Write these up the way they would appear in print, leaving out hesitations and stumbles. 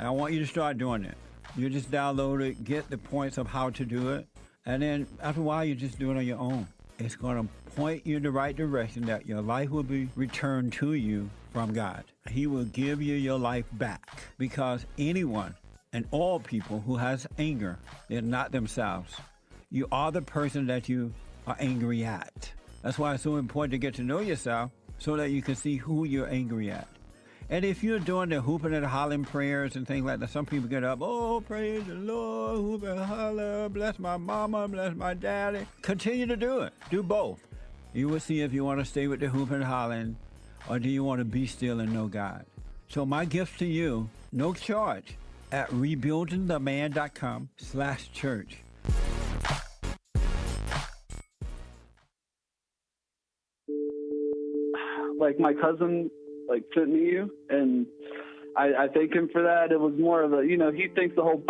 And I want you to start doing it. You just download it, get the points of how to do it, and then after a while, you just do it on your own. It's going to point you in the right direction that your life will be returned to you from God. He will give you your life back because anyone and all people who has anger, they're not themselves. You are the person that you are angry at. That's why it's so important to get to know yourself so that you can see who you're angry at. And if you're doing the hooping and hollering prayers and things like that, some people get up, oh, praise the Lord, hoop and holler, bless my mama, bless my daddy. Continue to do it. Do both. You will see if you want to stay with the hooping and hollering or do you want to be still and know God. So my gift to you, no charge, at rebuildingtheman.com/church. Like my cousin sent me you, and I thank him for that. It was more of a, he thinks the whole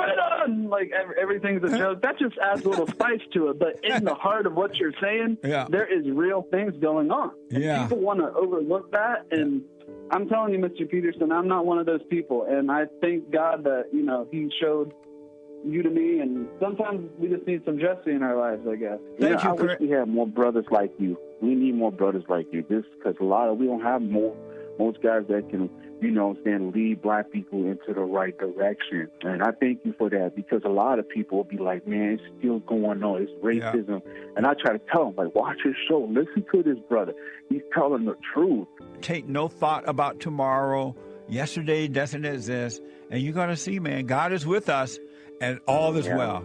everything's a joke. That just adds a little spice to it. But in the heart of what you're saying, there is real things going on. And people want to overlook that. And I'm telling you, Mr. Peterson, I'm not one of those people. And I thank God that, he showed you to me. And sometimes we just need some Jesse in our lives, I guess. I wish we had more brothers like you. We need more brothers like you. Because we don't have most guys that can, lead black people into the right direction. And I thank you for that, because a lot of people will be like, man, it's still going on. It's racism. Yeah. And I try to tell them, watch his show. Listen to this brother. He's telling the truth. Take no thought about tomorrow. Yesterday doesn't exist. And you're going to see, man, God is with us and all is well.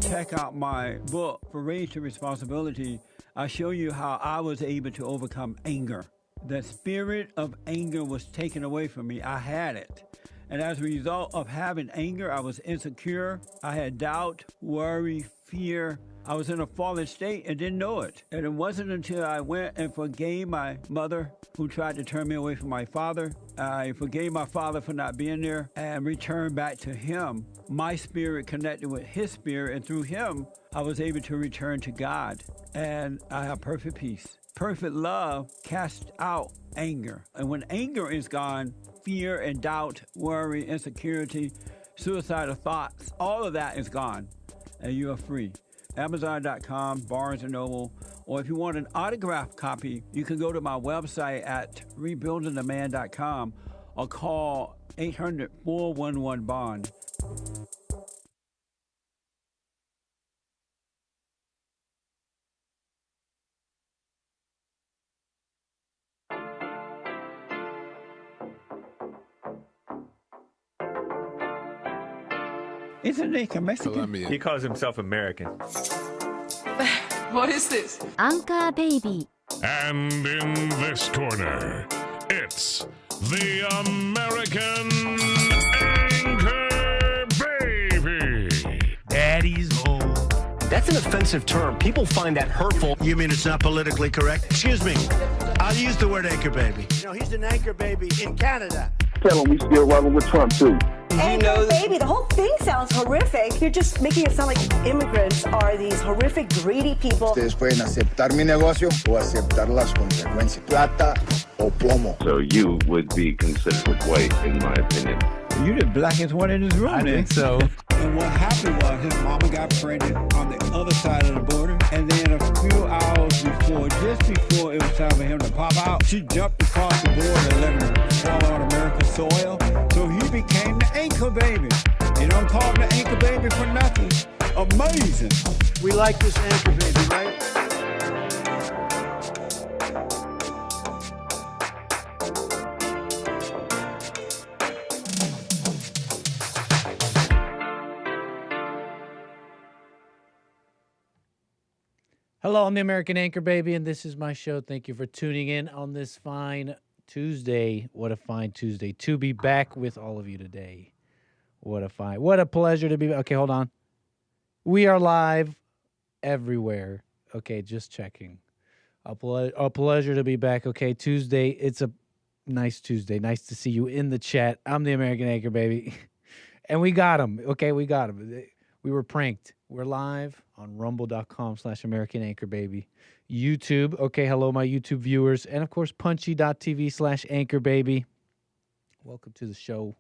Check out my book, For Raised to Responsibility. I show you how I was able to overcome anger. The spirit of anger was taken away from me. I had it. And as a result of having anger, I was insecure. I had doubt, worry, fear. I was in a fallen state and didn't know it. And it wasn't until I went and forgave my mother, who tried to turn me away from my father. I forgave my father for not being there and returned back to him. My spirit connected with his spirit, and through him, I was able to return to God. And I have perfect peace. Perfect love casts out anger. And when anger is gone, fear and doubt, worry, insecurity, suicidal thoughts, all of that is gone, and you are free. Amazon.com, Barnes & Noble, or if you want an autographed copy, you can go to my website at rebuildingtheman.com or call 800-411-BOND. Isn't he Mexican? Colombian. He calls himself American. What is this? Anchor Baby. And in this corner, it's the American Anchor Baby. Daddy's home. That's an offensive term. People find that hurtful. You mean it's not politically correct? Excuse me. I'll use the word anchor baby. He's an anchor baby in Canada. Tell him we still rolling with Trump, too. Anchor baby, the whole thing sounds horrific. You're just making it sound like immigrants are these horrific, greedy people. Ustedes pueden aceptar mi negocio o aceptar las consecuencias. Plata o plomo. So you would be considered white, in my opinion. You the blackest one in this room. I think so. And what happened was his mama got pregnant on the other side of the border. And then a few hours before, just before it was time for him to pop out, she jumped across the border and let him fall on American soil. So he became the anchor baby. You don't call him the anchor baby for nothing. Amazing. We like this anchor baby, right? Hello, I'm the American Anchor Baby, and this is my show. Thank you for tuning in on this fine Tuesday. What a fine Tuesday to be back with all of you today. What a pleasure to be back. Okay, hold on. We are live everywhere. Okay, just checking. A pleasure to be back. Okay, Tuesday. It's a nice Tuesday. Nice to see you in the chat. I'm the American Anchor Baby. And we got him. Okay, we got him. We were pranked. We're live on rumble.com/American Anchor Baby. YouTube. Okay, hello, my YouTube viewers. And, of course, punchy.tv/anchorbaby. Welcome to the show.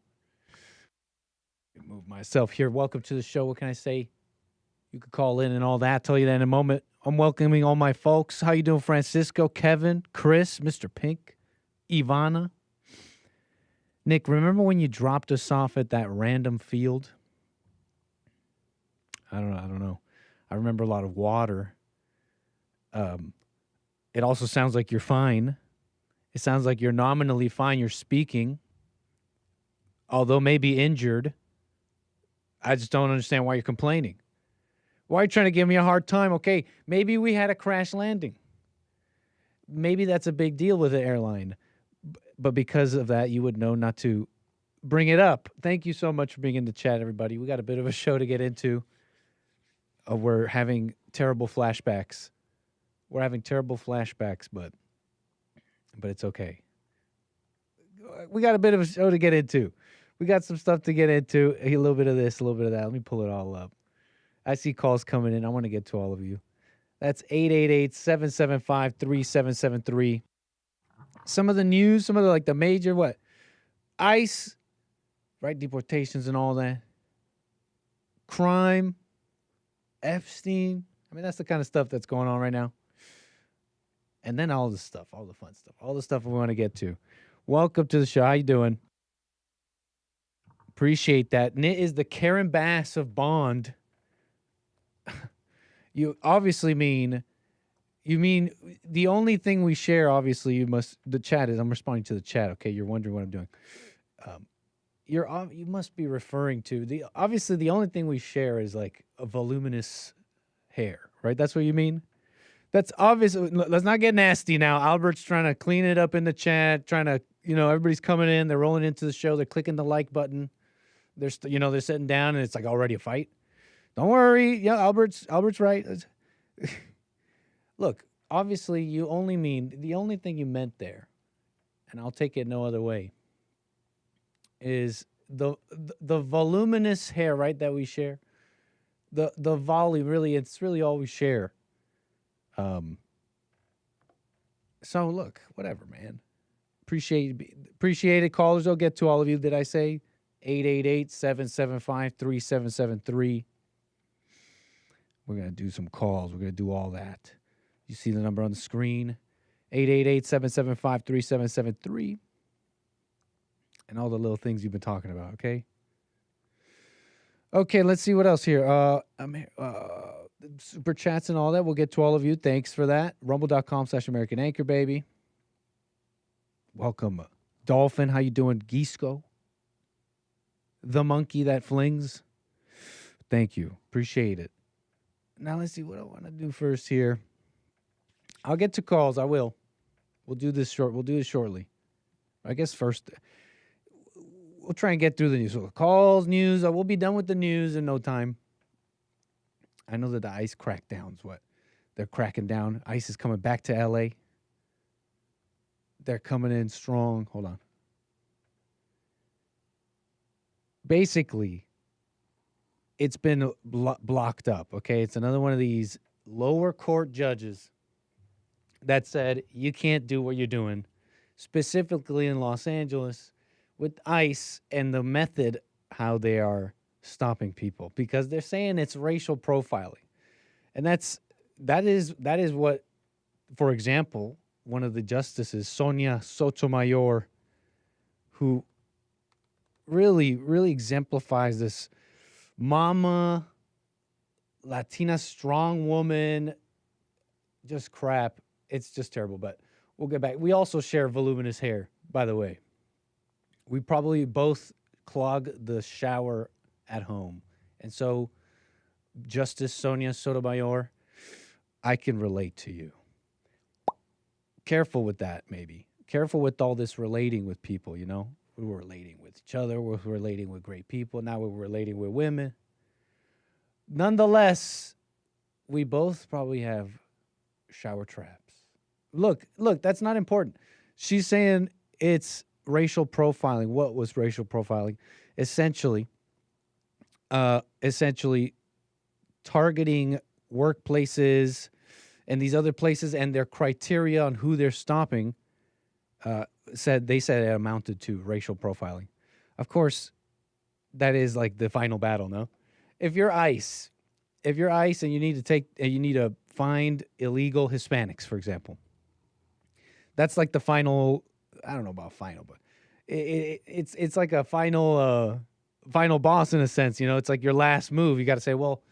Move myself here. Welcome to the show. What can I say? You could call in and all that. Tell you that in a moment. I'm welcoming all my folks. How you doing, Francisco, Kevin, Chris, Mr. Pink, Ivana? Nick, remember when you dropped us off at that random field? I don't know. I remember a lot of water. It also sounds like you're fine. It sounds like you're nominally fine. You're speaking, although maybe injured. I just don't understand why you're complaining. Why are you trying to give me a hard time? Okay, maybe we had a crash landing. Maybe that's a big deal with the airline. But because of that, you would know not to bring it up. Thank you so much for being in the chat, everybody. We got a bit of a show to get into. We're having terrible flashbacks. We're having terrible flashbacks, but it's okay. We got a bit of a show to get into. We got some stuff to get into. A little bit of this, a little bit of that. Let me pull it all up. I see calls coming in. I want to get to all of you. That's 888-775-3773. Some of the news, some of the major ICE, right? Deportations and all that. Crime. Epstein. I mean, that's the kind of stuff that's going on right now. And then all the stuff, all the fun stuff, all the stuff we want to get to. Welcome to the show. How you doing? Appreciate that. Nit is the Karen Bass of Bond. You obviously mean the only thing we share, obviously, the chat is, I'm responding to the chat, okay? You're wondering what I'm doing. You must be referring to, obviously the only thing we share is like a voluminous hair, right? That's what you mean? That's obvious. Let's not get nasty now. Albert's trying to clean it up in the chat, trying to, everybody's coming in, they're rolling into the show, they're clicking the like button. They're sitting down and it's like already a fight. Don't worry. Yeah, Albert's right. Look, obviously the only thing you meant there, and I'll take it no other way, is the voluminous hair, right, that we share. The volume, really, it's really all we share. So look, whatever, man. Appreciate it. Callers, I'll get to all of you. Did I say 888-775-3773? We're going to do some calls. We're going to do all that. You see the number on the screen, 888-775-3773. And all the little things you've been talking about, okay? Okay, let's see what else here. Super chats and all that. We'll get to all of you. Thanks for that. Rumble.com/American Anchor Baby. Welcome, Dolphin. How you doing, Gisco? The monkey that flings. Thank you. Appreciate it. Now let's see what I want to do first here. I'll get to calls. I will. We'll do this shortly. I guess first we'll try and get through the news. So calls, news. We'll be done with the news in no time. I know that the ICE crackdowns, they're cracking down. ICE is coming back to LA. They're coming in strong. Hold on. Basically, it's been blocked up, okay? It's another one of these lower court judges that said you can't do what you're doing, specifically in Los Angeles with ICE and the method how they are stopping people, because they're saying it's racial profiling. And that is what, for example, one of the justices, Sonia Sotomayor, who really, really exemplifies this mama, Latina strong woman, just crap. It's just terrible, but we'll get back. We also share voluminous hair, by the way. We probably both clog the shower at home. And so, Justice Sonia Sotomayor, I can relate to you. Careful with that, maybe. Careful with all this relating with people, We were relating with each other. We're relating with great people. Now we're relating with women. Nonetheless, we both probably have shower traps. Look, that's not important. She's saying it's racial profiling. What was racial profiling? Essentially targeting workplaces and these other places, and their criteria on who they're stopping said it amounted to racial profiling. Of course, that is like the final battle. No, if you're ICE and you need to find illegal Hispanics, for example, that's like the final. I don't know about final, but it's like a final boss in a sense. You know, it's like your last move. You got to say, well,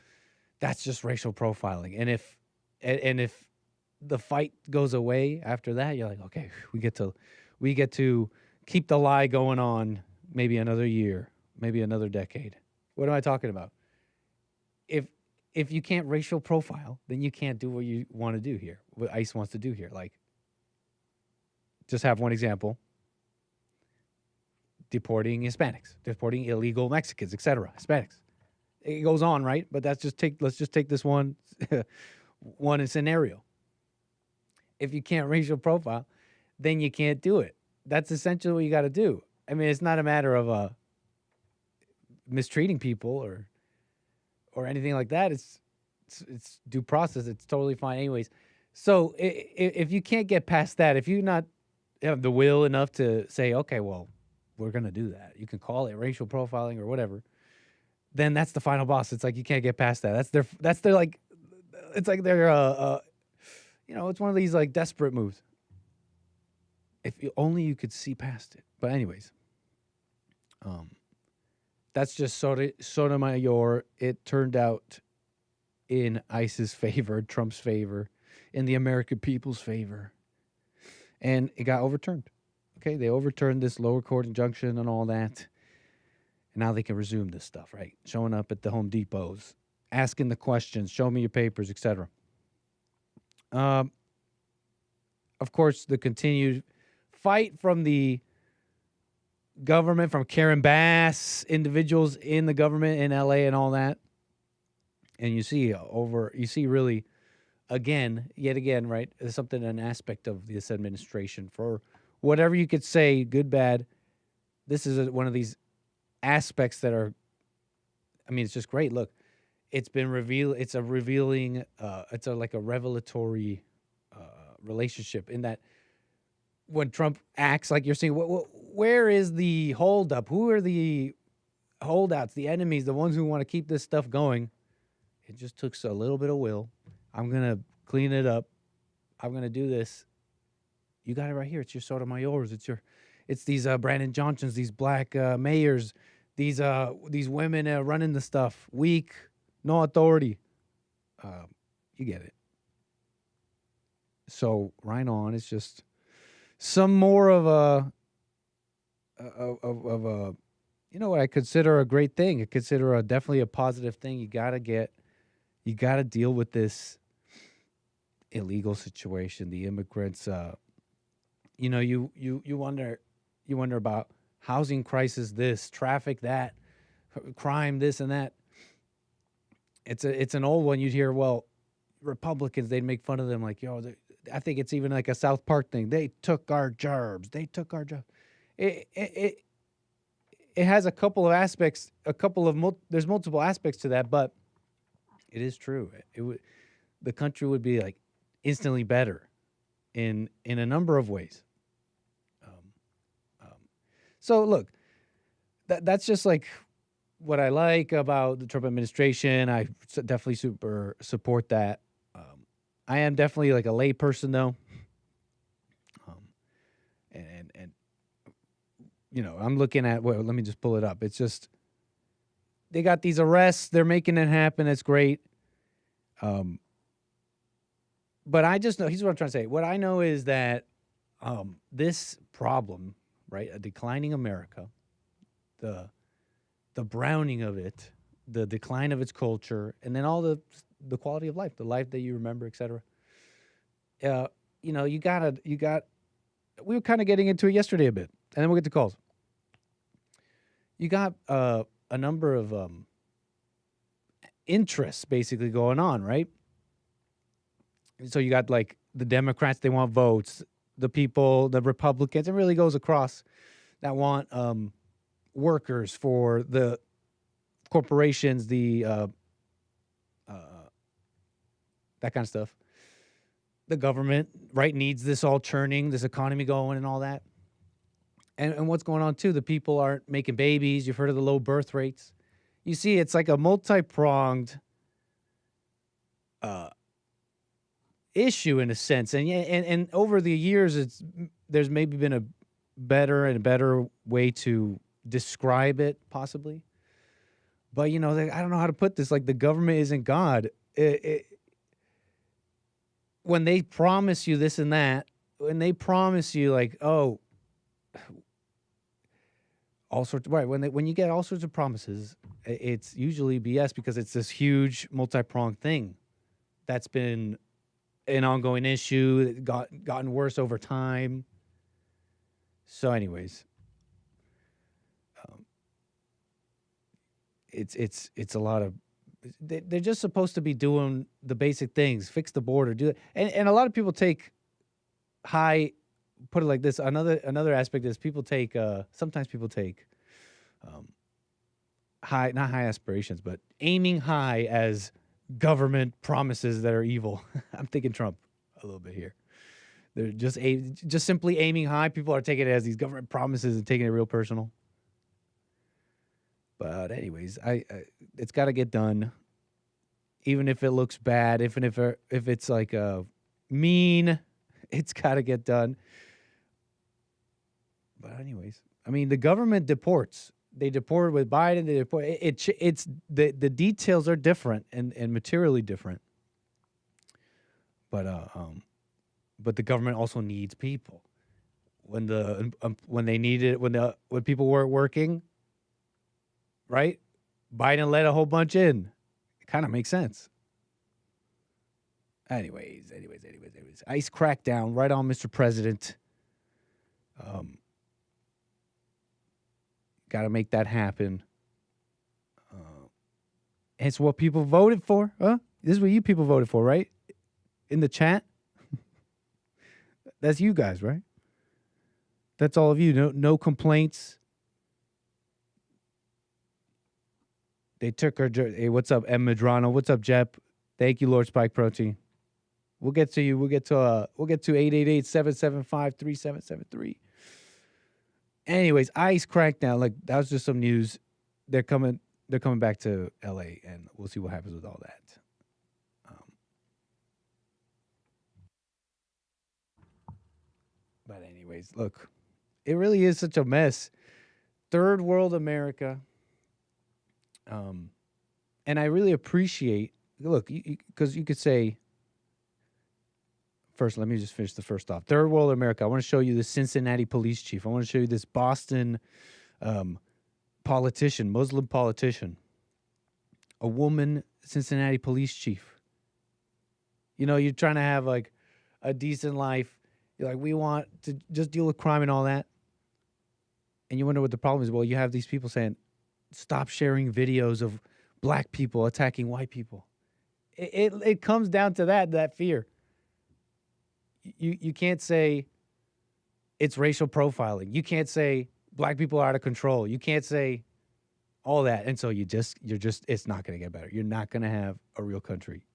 that's just racial profiling. And if the fight goes away after that, you're like, okay, we get to keep the lie going on maybe another year, maybe another decade. What am I talking about? If you can't racial profile, then you can't do what you want to do here, what ICE wants to do here. Like, just have one example. Deporting Hispanics, deporting illegal Mexicans, etc. Hispanics. It goes on, right? But let's just take this one scenario. If you can't racial profile, then you can't do it. That's essentially what you got to do. I mean, it's not a matter of mistreating people or anything like that. It's due process. It's totally fine, anyways. So if you can't get past that, if you not have the will enough to say, okay, well, we're gonna do that. You can call it racial profiling or whatever. Then that's the final boss. It's like you can't get past that. That's their like. It's like they're it's one of these like desperate moves. If only you could see past it. But anyways, that's just Sotomayor. It turned out in ICE's favor, Trump's favor, in the American people's favor, and it got overturned. Okay, they overturned this lower court injunction and all that, and now they can resume this stuff, right? Showing up at the Home Depots, asking the questions, show me your papers, etc. Of course, the continued fight from the government, from Karen Bass, individuals in the government in LA and all that. And you see really, yet again, right? There's an aspect of this administration for whatever you could say, good, bad. This is one of these aspects that are, I mean, it's just great. Look, it's been revealed. It's a revealing, like a revelatory relationship in that when Trump acts like you're saying, where is the holdup? Who are the holdouts, the enemies, the ones who want to keep this stuff going? It just took a little bit of will. I'm going to clean it up. I'm going to do this. You got it right here. It's your Sotomayor's. It's these Brandon Johnsons, these black mayors, these women running the stuff. Weak, no authority. You get it. So right on. It's just some more of a what I consider a great thing. I consider definitely a positive thing. You gotta deal with this illegal situation. The immigrants. You wonder about housing crisis, this traffic, that crime, this and that. It's an old one. You'd hear, well, Republicans, they'd make fun of them like, I think it's even like a South Park thing. They took our jobs. It has a couple of aspects, there's multiple aspects to that, but it is true. The country would be like instantly better in a number of ways. So look, that's just like what I like about the Trump administration. I definitely super support that. I am definitely like a lay person though. I'm looking at, let me just pull it up. It's just, they got these arrests. They're making it happen. It's great. But I just know, here's what I'm trying to say. What I know is that this problem, right, a declining America, the browning of it, the decline of its culture, and then all the quality of life, the life that you remember, et cetera. We were kind of getting into it yesterday a bit, and then we'll get to calls. You got a number of interests basically going on, right? So you got like the Democrats, they want votes. The people, the Republicans, it really goes across, that want workers for the corporations, that kind of stuff. the government, right, needs this all churning, this economy going and all that. And what's going on, too, the people aren't making babies. You've heard of the low birth rates. You see, it's like a multi-pronged issue in a sense. And over the years, there's maybe been a better way to describe it, possibly. But, I don't know how to put this. Like, the government isn't God. When they promise you this and that, when they promise you, like, oh, all sorts of, right, when you get all sorts of promises, it's usually BS because it's this huge multi-pronged thing that's been an ongoing issue, gotten worse over time. So anyways, it's a lot of, they're just supposed to be doing the basic things, fix the border, do it. And a lot of people take put it like this. Another aspect is people take, sometimes people take not high aspirations, but aiming high as government promises that are evil. I'm thinking Trump a little bit here. They're just simply aiming high. People are taking it as these government promises and taking it real personal. But anyways, it's got to get done, even if it looks bad, even if it's like mean, it's got to get done. But anyways, I mean, the government deports. They deported with Biden. They deport. It's the details are different and materially different. But the government also needs people. When they needed when people weren't working, right? Biden let a whole bunch in. It kind of makes sense. Anyways. ICE crackdown right on Mr. President. Got to make that happen. It's what people voted for, huh? This is what you people voted for, right? In the chat. That's you guys, right? That's all of you. No complaints. They took our. Hey, what's up, M. Madrano? What's up, Jep? Thank you, Lord Spike Protein. We'll get to you. We'll get to 888-775-3773. Anyways, ICE crackdown. Like, that was just some news. They're coming back to LA, and we'll see what happens with all that. But anyways, look, it really is such a mess. Third world America. And I really appreciate, look, because you could say, first, let me just finish the first off. Third world America. I want to show you the Cincinnati police chief. I want to show you this Boston politician, Muslim politician, a woman Cincinnati police chief. You're trying to have like a decent life. You're like, we want to just deal with crime and all that. And you wonder what the problem is. Well, you have these people saying, stop sharing videos of black people attacking white people. It comes down to that fear. You can't say it's racial profiling. You can't say black people are out of control. You can't say all that. And so you're just it's not going to get better. You're not going to have a real country.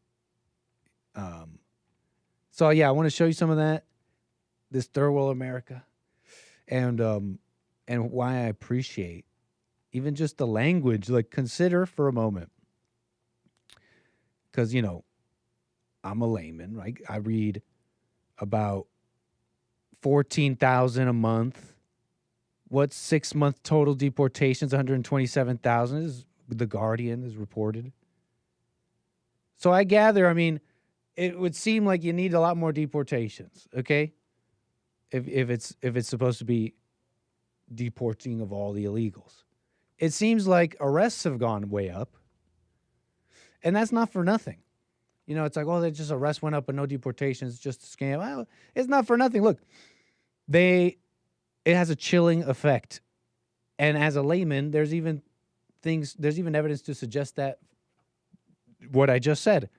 So yeah, I want to show you some of that, this third world America, and why I appreciate even just the language. Like, consider for a moment, because I'm a layman, right? I read about 14,000 a month. What's 6-month total deportations? 127,000. Is The Guardian has reported. So I gather, I mean, it would seem like you need a lot more deportations, okay? If it's supposed to be deporting of all the illegals. It seems like arrests have gone way up. And that's not for nothing. It's like, oh, they just arrests went up but no deportations, just a scam. Well, it's not for nothing. Look, it has a chilling effect. And as a layman, there's even evidence to suggest that what I just said.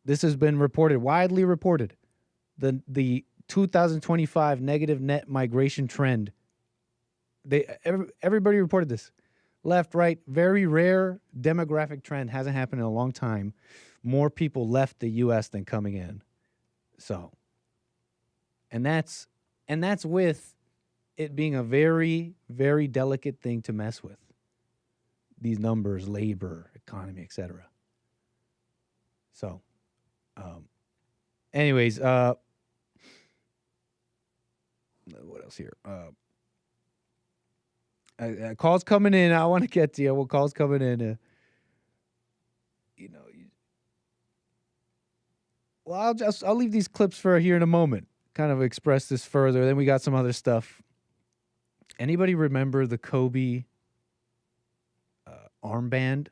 This has been widely reported. The 2025 negative net migration trend. Everybody reported this. Left, right, very rare demographic trend. Hasn't happened in a long time. More people left the U.S. than coming in. So and that's with it being a very, very delicate thing to mess with. These numbers, labor, economy, etc. So, anyways, what else here? Calls coming in. I want to get to you. Well, calls coming in. Well, I'll leave these clips for here in a moment. Kind of express this further. Then we got some other stuff. Anybody remember the Kobe armband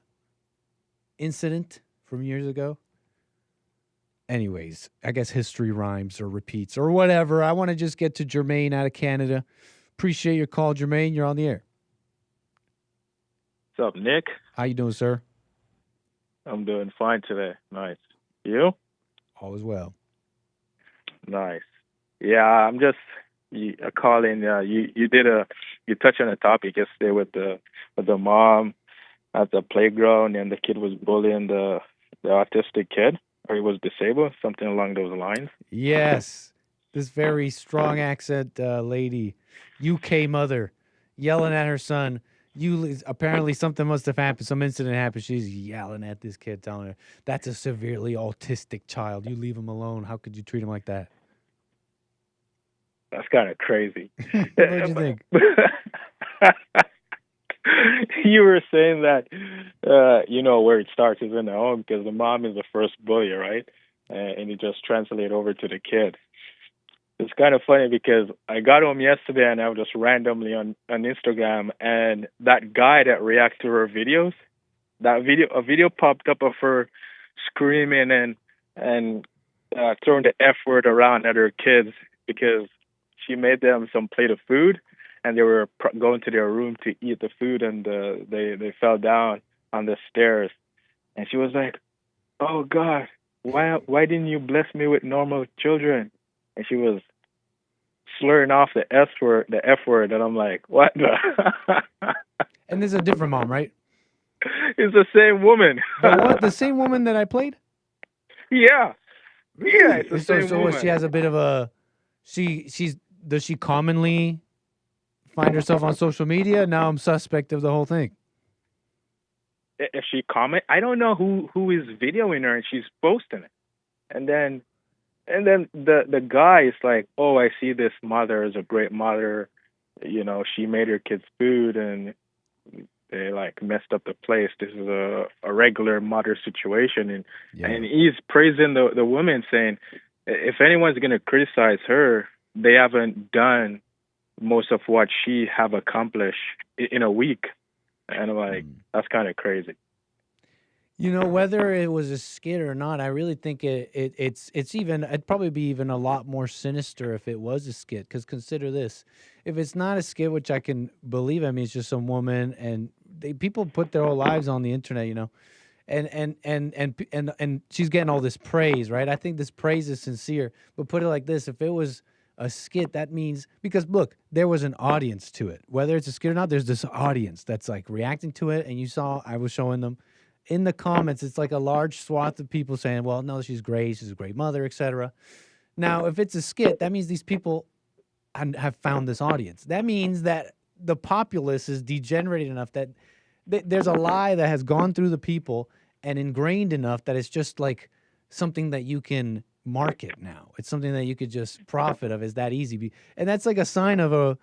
incident from years ago? Anyways, I guess history rhymes or repeats or whatever. I want to just get to Jermaine out of Canada. Appreciate your call, Jermaine. You're on the air. What's up, Nick? How you doing, sir? I'm doing fine today. Nice. You? All is well. Nice. Yeah, I'm just calling. You touched on a topic yesterday with the mom at the playground, and the kid was bullying the autistic kid, or he was disabled, something along those lines. Yes, this very strong accent lady, UK mother, yelling at her son. Apparently something must have happened. Some incident happened. She's yelling at this kid, telling her, "That's a severely autistic child. You leave him alone. How could you treat him like that?" That's kind of crazy. What did you think? You were saying that, where it starts is in the home, because the mom is the first bully, right? And you just translate over to the kid. It's kind of funny because I got home yesterday and I was just randomly on Instagram, and that guy that reacts to her videos, a video popped up of her screaming and throwing the F word around at her kids because she made them some plate of food, and they were going to their room to eat the food, and they fell down on the stairs, and she was like, "Oh God, why didn't you bless me with normal children?" And she was slurring off the F word, and I'm like, "What the?" And this is a different mom, right? It's the same woman. The same woman that I played? Yeah. Yeah, it's the same woman. She has a bit of a does she commonly find herself on social media? Now I'm suspect of the whole thing. If she I don't know who is videoing her, and she's posting it. And then the guy is like, "Oh, I see this mother is a great mother. She made her kids food and they like messed up the place. This is a regular mother situation." And he's praising the woman, saying, if anyone's going to criticize her, they haven't done most of what she have accomplished in a week. And I'm like, that's kind of crazy. Whether it was a skit or not, I really think it'd probably be even a lot more sinister if it was a skit. Because consider this: if it's not a skit, which I can believe, I mean, it's just some woman, and people put their whole lives on the internet, and she's getting all this praise, right? I think this praise is sincere. But put it like this: if it was a skit, that means, because look, there was an audience to it. Whether it's a skit or not, there's this audience that's like reacting to it, and I was showing them. In the comments, it's like a large swath of people saying, "Well, no, she's great, she's a great mother," etc. Now, if it's a skit, that means these people have found this audience. That means that the populace is degenerated enough that there's a lie that has gone through the people and ingrained enough that it's just like something that you can market now. It's something that you could just profit of. Is that easy? And that's like a sign of a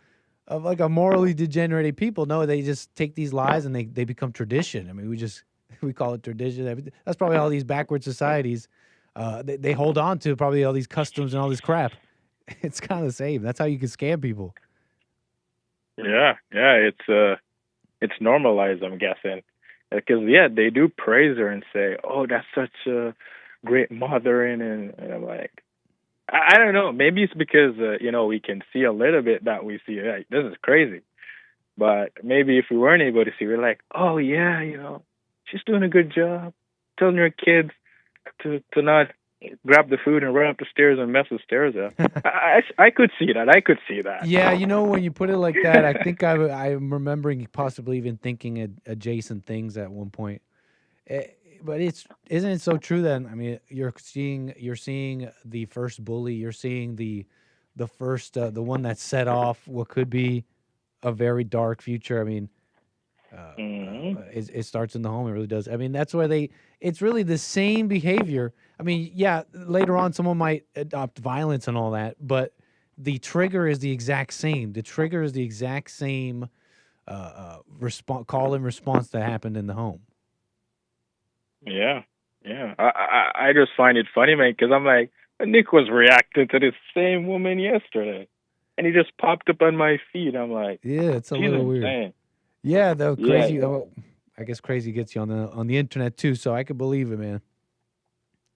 morally degenerated people. No, they just take these lies and they become tradition. I mean, we call it tradition. That's probably all these backward societies. They hold on to probably all these customs and all this crap. It's kind of the same. That's how you can scam people. Yeah, it's normalized, I'm guessing, because they do praise her and say, "Oh, that's such a great mothering," and I'm like, I don't know. Maybe it's because we can see a little bit that we see. Like, this is crazy, but maybe if we weren't able to see, we're like, "Oh yeah, she's doing a good job telling her kids to not grab the food and run up the stairs and mess the stairs up." I could see that. Yeah, when you put it like that, I think I'm remembering possibly even thinking adjacent things at one point. But isn't it so true that, I mean, you're seeing the first bully, you're seeing the the first, the one that set off what could be a very dark future. I mean, it starts in the home. It really does. I mean, that's where it's really the same behavior. I mean, yeah, later on someone might adopt violence and all that, but the trigger is the exact same. The trigger is the exact same call and response that happened in the home. Yeah. I just find it funny, man, because I'm like, Nick was reacting to this same woman yesterday, and he just popped up on my feed. I'm like, yeah, it's a little weird. Insane. Yeah, though crazy. Yeah. Oh, I guess crazy gets you on the internet too, so I could believe it, man.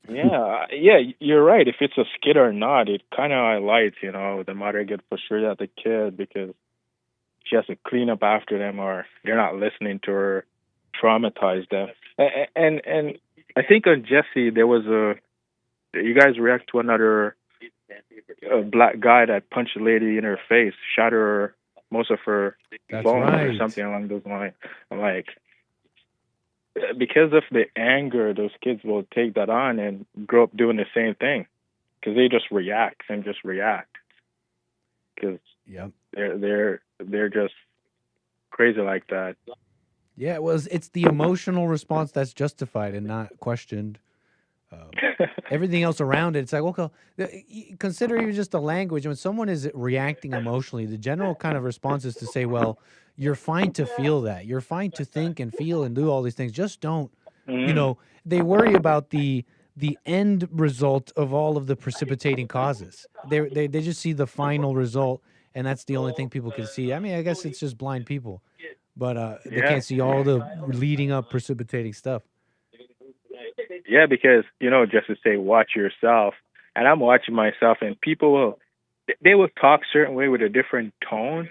Yeah, you're right. If it's a skit or not, it kind of highlights, the mother gets frustrated at the kid because she has to clean up after them, or they're not listening to her, traumatize them. And I think on Jesse, there was you guys react to another black guy that punched a lady in her face, shot her most of her bones or something along those lines. I'm like, because of the anger, those kids will take that on and grow up doing the same thing because they just react because they're just crazy like that. Yeah, it's the emotional response that's justified and not questioned. Everything else around it, it's like, okay, consider even just the language. When someone is reacting emotionally, the general kind of response is to say, well, you're fine to feel that. You're fine to think and feel and do all these things. Just don't, they worry about the end result of all of the precipitating causes. They just see the final result, and that's the only thing people can see. I mean, I guess it's just blind people, but they can't see all the leading up precipitating stuff. Yeah, because, just to say, watch yourself. And I'm watching myself, and people they will talk a certain way with a different tone.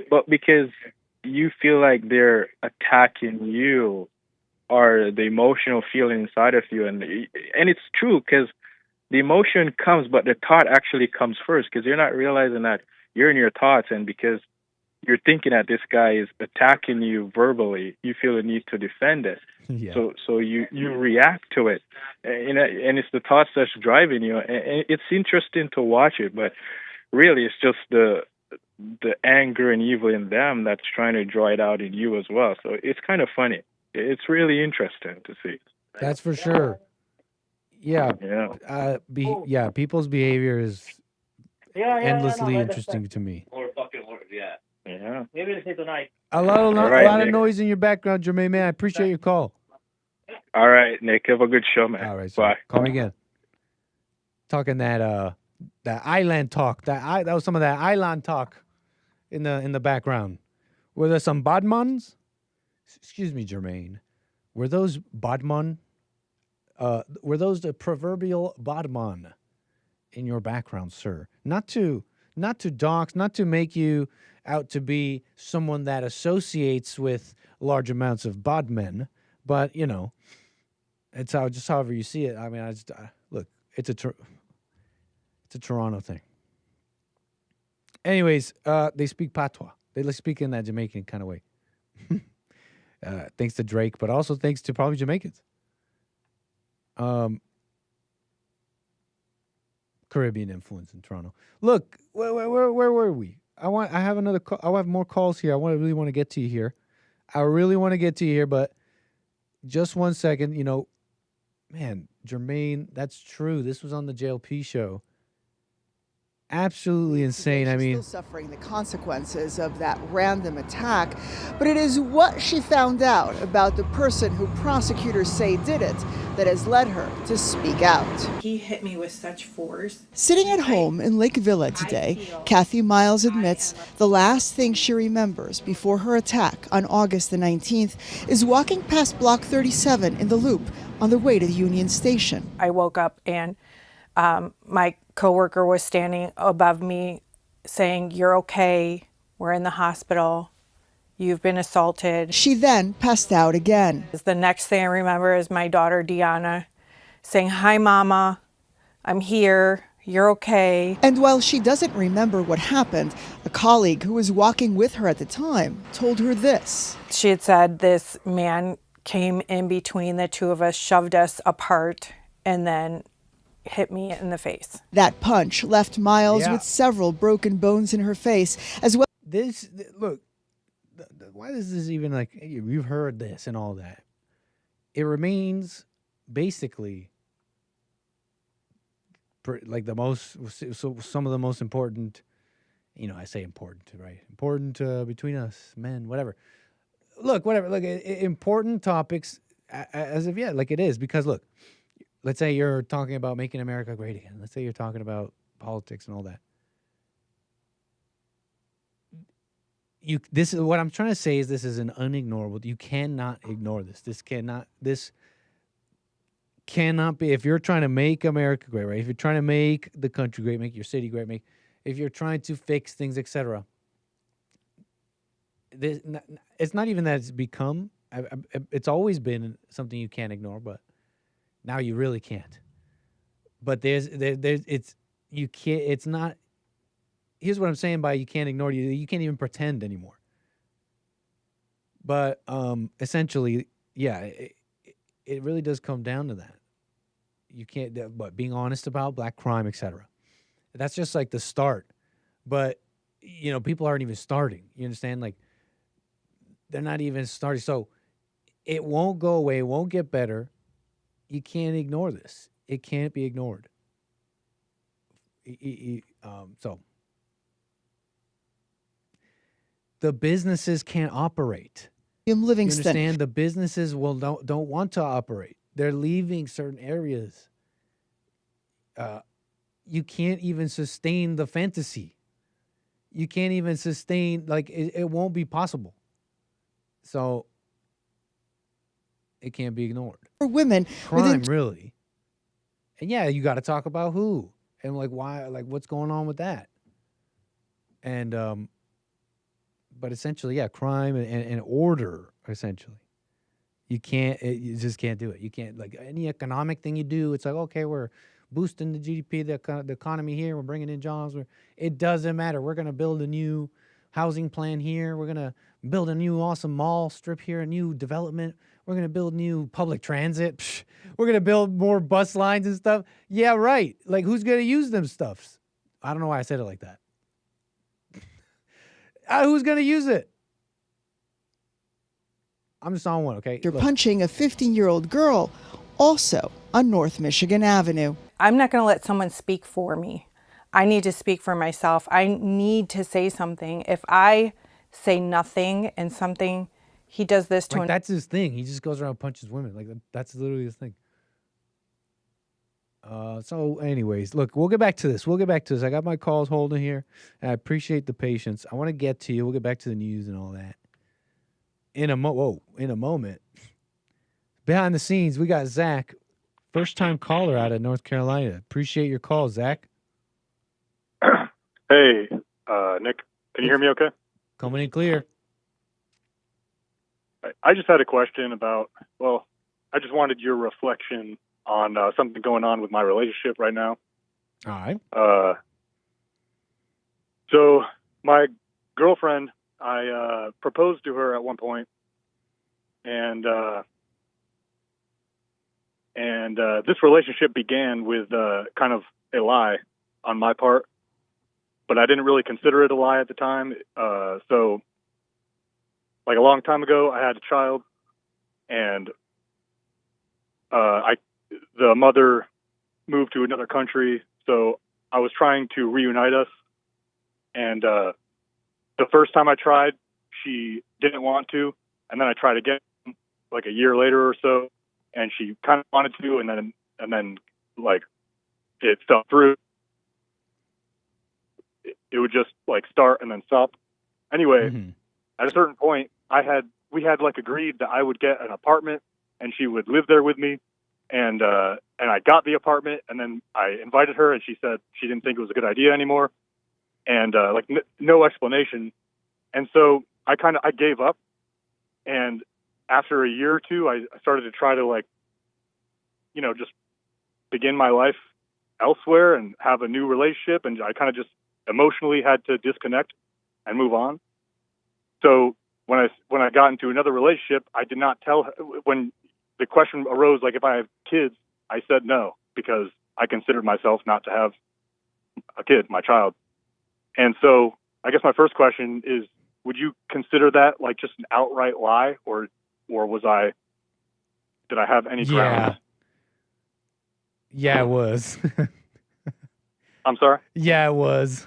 But because you feel like they're attacking you or the emotional feeling inside of you. And it's true because the emotion comes, but the thought actually comes first because you're not realizing that you're in your thoughts. And because you're thinking that this guy is attacking you verbally, you feel the need to defend it. Yeah. So you react to it, and it's the thoughts that's driving you. And it's interesting to watch it, but really it's just the anger and evil in them that's trying to draw it out in you as well. So it's kind of funny. It's really interesting to see. That's for sure. Yeah. People's behavior is endlessly interesting to me. Yeah. A lot of noise in your background, Jermaine, man. I appreciate your call. All right, Nick. Have a good show, man. All right, bye. Call me again. Talking that island talk. That was some of that island talk in the background. Were there some Badmans? Excuse me, Jermaine. Were those Badman? Were those the proverbial Badman in your background, sir? Not to dox, not to make you out to be someone that associates with large amounts of Badmen, but it's however you see it. I mean, look, it's a Toronto thing. Anyways, they speak patois. They speak in that Jamaican kind of way. Thanks to Drake, but also thanks to probably Jamaicans. Caribbean influence in Toronto. Look, where were we? I have another call. I have more calls here. I really want to get to you here. But just 1 second. Man, Jermaine, that's true. This was on the JLP show. Absolutely insane. I mean, still suffering the consequences of that random attack, but it is what she found out about the person who prosecutors say did it that has led her to speak out. He hit me with such force. Sitting at home in Lake Villa today, Kathy Miles admits the last thing she remembers before her attack on August the 19th is walking past Block 37 in the Loop on the way to the Union Station. I woke up and my coworker was standing above me saying, "You're okay. We're in the hospital. You've been assaulted." She then passed out again. The next thing I remember is my daughter, Deanna, saying, "Hi, Mama. I'm here. You're okay." And while she doesn't remember what happened, a colleague who was walking with her at the time told her this. She had said this man came in between the two of us, shoved us apart, and then hit me in the face. That punch left Miles Yeah. with several broken bones in her face, as well. Look, why is this even like, hey, you've heard this and all that? It remains basically like the most, so some of the most important, I say important, right? Important between us, men, whatever. Look, whatever. Look, important topics as of yet, like it is, because look, let's say you're talking about making America great again. Let's say you're talking about politics and all that. This is what I'm trying to say, is this is an unignorable. You cannot ignore this. This cannot be. If you're trying to make America great, right? If you're trying to make the country great, make your city great, if you're trying to fix things, etc. It's not even that it's become. It's always been something you can't ignore, but now you really can't. But you can't. It's not. Here's what I'm saying by you can't ignore it. You can't even pretend anymore. But essentially, yeah, it really does come down to that. You can't, but being honest about black crime, etc. That's just like the start. But people aren't even starting. You understand? Like, they're not even starting. So it won't go away. It won't get better. You can't ignore this. It can't be ignored. So the businesses can't operate. Livingston. You understand? The businesses don't want to operate. They're leaving certain areas. You can't even sustain the fantasy. You can't even sustain, like, it won't be possible. So it can't be ignored. For women, crime, really. And yeah, you got to talk about who and like why, like what's going on with that. And but essentially, yeah, crime and order. Essentially, you just can't do it. You can't, like, any economic thing you do. It's like, okay, we're boosting the GDP, the economy here. We're bringing in jobs. It doesn't matter. We're gonna build a new housing plan here. We're gonna build a new awesome mall strip here, a new development. We're going to build new public transit. Psh, we're going to build more bus lines and stuff. Yeah, right. Like, who's going to use them stuffs? I don't know why I said it like that. Who's going to use it? I'm just on one, okay? You're punching a 15-year-old girl, also on North Michigan Avenue. I'm not going to let someone speak for me. I need to speak for myself. I need to say something. If I say nothing and something... He does this to that's his thing. He just goes around and punches women. Like, that's literally his thing. So anyways, look, we'll get back to this. I got my calls holding here. And I appreciate the patience. I want to get to you. We'll get back to the news and all that. In a moment. Behind the scenes, we got Zach, first-time caller out of North Carolina. Appreciate your call, Zach. Hey, Nick, can you hear me okay? Coming in clear. I just had a question about, I just wanted your reflection on something going on with my relationship right now. All right. So my girlfriend, I proposed to her at one point, and this relationship began with kind of a lie on my part, but I didn't really consider it a lie at the time. So like a long time ago, I had a child, and the mother moved to another country, so I was trying to reunite us. And the first time I tried, she didn't want to, and then I tried again, like a year later or so, and she kind of wanted to, and then like it fell through. It would just like start and then stop. Anyway, At a certain point, we had like agreed that I would get an apartment and she would live there with me. And I got the apartment, and then I invited her, and she said she didn't think it was a good idea anymore. And no explanation. And so I gave up. And after a year or two, I started to try to just begin my life elsewhere and have a new relationship. And I kind of just emotionally had to disconnect and move on. So when I got into another relationship, I did not tell her. When the question arose, like if I have kids, I said no, because I considered myself not to have a kid, my child. And so I guess my first question is, would you consider that like just an outright lie, or did I have any grounds? Yeah, it was. I'm sorry? Yeah, it was.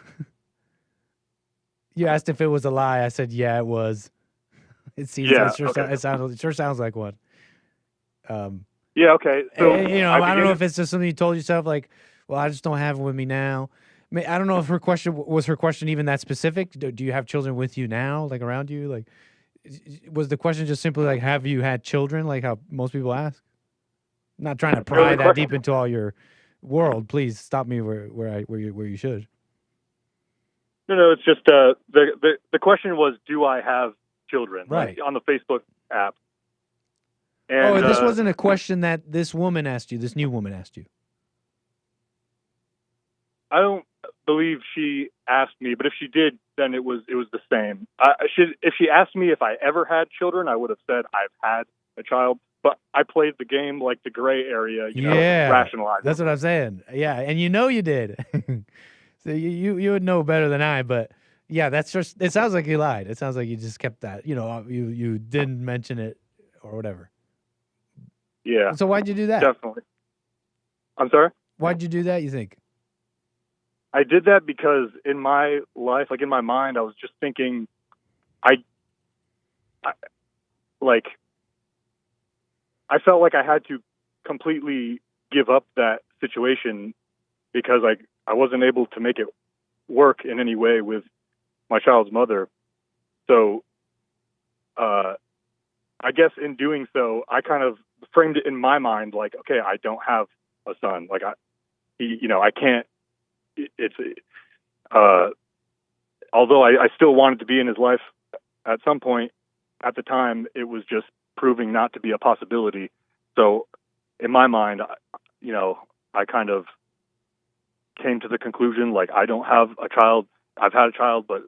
You asked if it was a lie. I said, yeah, it was. It seems it sure sounds like one. Yeah, okay. So I don't know if it's just something you told yourself, like, well, I just don't have it with me now. I don't know if her question even that specific. Do you have children with you now, like around you? Like, was the question just simply like, have you had children, like how most people ask? I'm not trying to pry that deep into all your world. Please stop me where you should. No, it's just the question was, do I have children? Right. Like, on the Facebook app. And, this wasn't a question that this woman asked you. This new woman asked you. I don't believe she asked me, but if she did, then it was the same. If she asked me if I ever had children, I would have said I've had a child. But I played the game like the gray area, rationalizing. That's what I'm saying. Yeah, and you did. So you would know better than I, but yeah, that's just. It sounds like you lied. It sounds like you just kept that. You didn't mention it or whatever. Yeah. So why'd you do that? Definitely. I'm sorry? Why'd you do that, you think? I did that because in my life, like in my mind, I was just thinking, I felt like I had to completely give up that situation because I wasn't able to make it work in any way with my child's mother. So, I guess in doing so, I kind of framed it in my mind like, okay, I don't have a son. Like I can't. It's although I still wanted to be in his life at some point. At the time, it was just proving not to be a possibility. So, in my mind, I kind of came to the conclusion like I don't have a child. I've had a child, but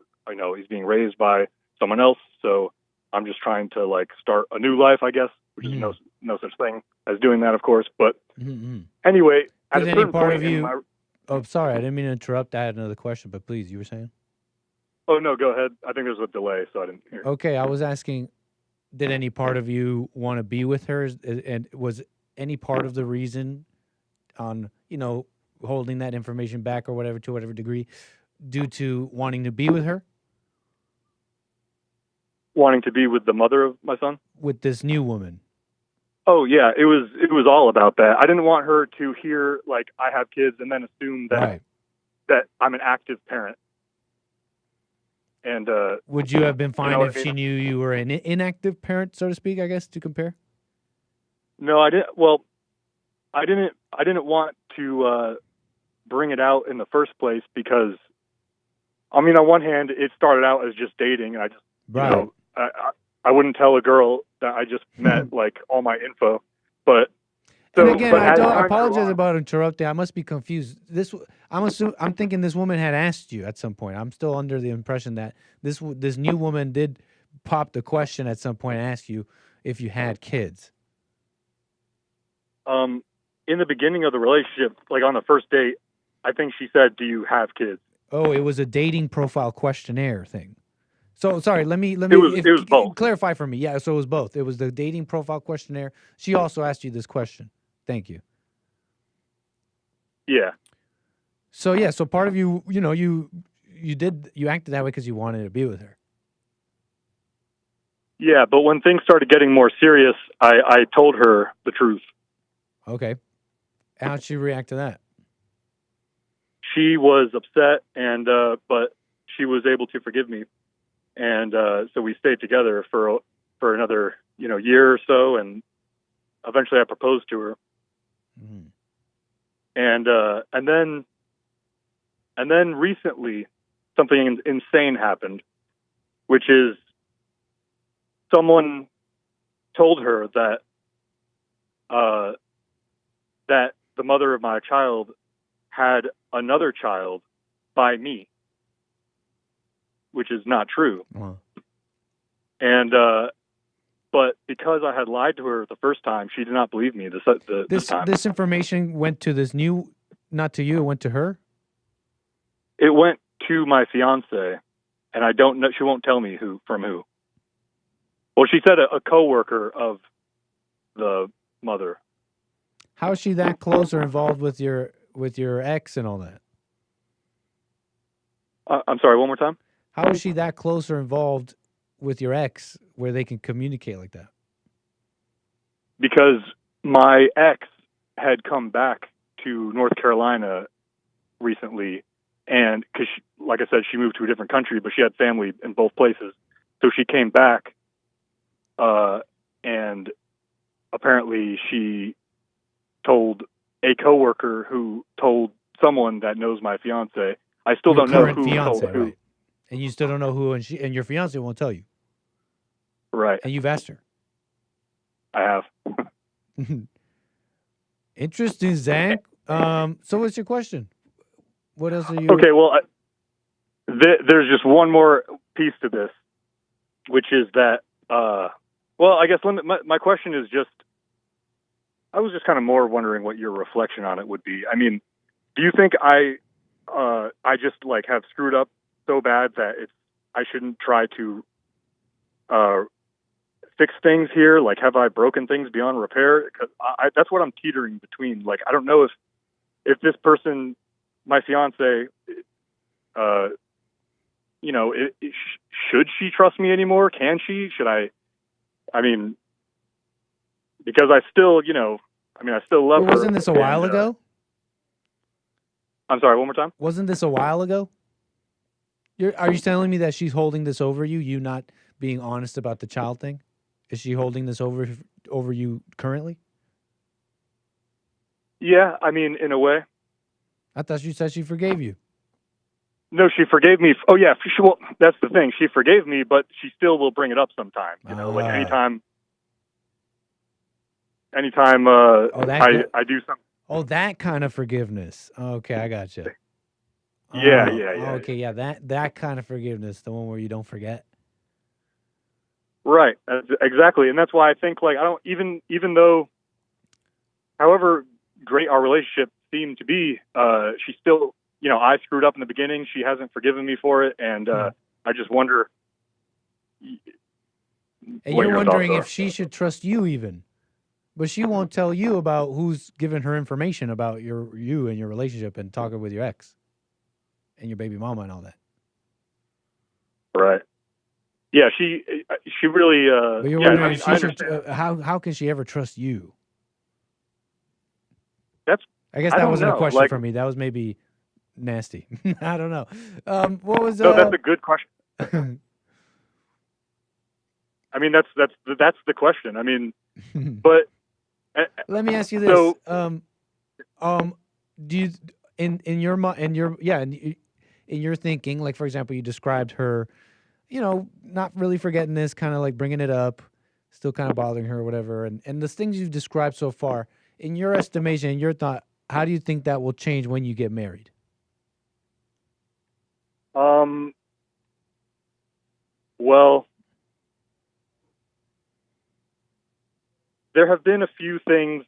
he's being raised by someone else. So I'm just trying to start a new life, I guess, which is no such thing as doing that, of course. But anyway, at a certain point in my... Oh, sorry, I didn't mean to interrupt. I had another question, but please, you were saying? Oh, no, go ahead. I think there's a delay, so I didn't hear. Okay, I was asking, did any part of you want to be with her? And was any part of the reason on, holding that information back or whatever, to whatever degree, due to wanting to be with her? Wanting to be with the mother of my son? With this new woman. Oh yeah, it was all about that. I didn't want her to hear I have kids and then assume that that I'm an active parent. And would you have been fine if she knew you were an inactive parent, so to speak? I guess to compare. No, I didn't. Well, I didn't want to bring it out in the first place because, on one hand, it started out as just dating, and I just I wouldn't tell a girl that I just met all my info, but and again, I apologize about interrupting. I must be confused. I'm thinking this woman had asked you at some point. I'm still under the impression that this new woman did pop the question at some point and ask you if you had kids. In the beginning of the relationship, on the first date, I think she said, "Do you have kids?" Oh, it was a dating profile questionnaire thing. So sorry, let me it was both. Clarify for me. Yeah, so it was both. It was the dating profile questionnaire. She also asked you this question. Thank you. Yeah. So yeah, so part of you, you acted that way because you wanted to be with her. Yeah, but when things started getting more serious, I told her the truth. Okay. How'd she react to that? She was upset, and but she was able to forgive me. And so we stayed together for another year or so, and eventually I proposed to her. Mm-hmm. And then recently something insane happened, which is someone told her that that the mother of my child had another child by me, which is not true. Uh-huh. And but because I had lied to her the first time, she did not believe me. This time. This information went to this new not to you. It went to her. It went to my fiance, and I don't know. She won't tell me from who. Well, she said a coworker of the mother. How is she that close or involved with your ex and all that? I'm sorry, one more time? How is she that close or involved with your ex where they can communicate like that? Because my ex had come back to North Carolina recently, and because, like I said, she moved to a different country, but she had family in both places. So she came back, and apparently she told a coworker who told someone that knows my fiance. I still don't know who told who. Right. And you still don't know who, and your fiance won't tell you. Right. And you've asked her. I have. Interesting, Zach. So what's your question? What else are you... Okay, well, there's just one more piece to this, which is that, well, I guess my question is just, I was just kind of more wondering what your reflection on it would be. I mean, do you think I just like have screwed up so bad that I shouldn't try to fix things here? Like, have I broken things beyond repair? 'Cause that's what I'm teetering between. Like, I don't know if this person, my fiance, you know, should she trust me anymore? Can she? Should I? I mean, because I still, you know, I still love her. Wasn't this a while ago? I'm sorry, one more time? Wasn't this a while ago? Are you telling me that she's holding this over you, you not being honest about the child thing? Is she holding this over you currently? Yeah, I mean, in a way. I thought you said she forgave you. No, she forgave me. Oh, yeah, well, that's the thing. She forgave me, but she still will bring it up sometime. You know, like anytime I do something. Oh, that kind of forgiveness. Okay, I got you. Yeah. Okay, yeah, that kind of forgiveness, the one where you don't forget. Right, exactly, and that's why I think like I don't even though, however great our relationship seemed to be, she still, you know, I screwed up in the beginning. She hasn't forgiven me for it, and I just wonder. And you're wondering if she should trust you even, but she won't tell you about who's given her information about you and your relationship and talking with your ex and your baby mama and all that. Right. Yeah, she really. But you're wondering if she should, how can she ever trust you? I guess that wasn't a question for me. That was maybe nasty. I don't know. What was? No, that's a good question. I mean, that's the question. I mean, but let me ask you this: do you in your thinking, like for example, you described her, you know, not really forgetting this, kind of like bringing it up, still kind of bothering her or whatever, and the things you've described so far, in your estimation, in your thought, how do you think that will change when you get married? Well, there have been a few things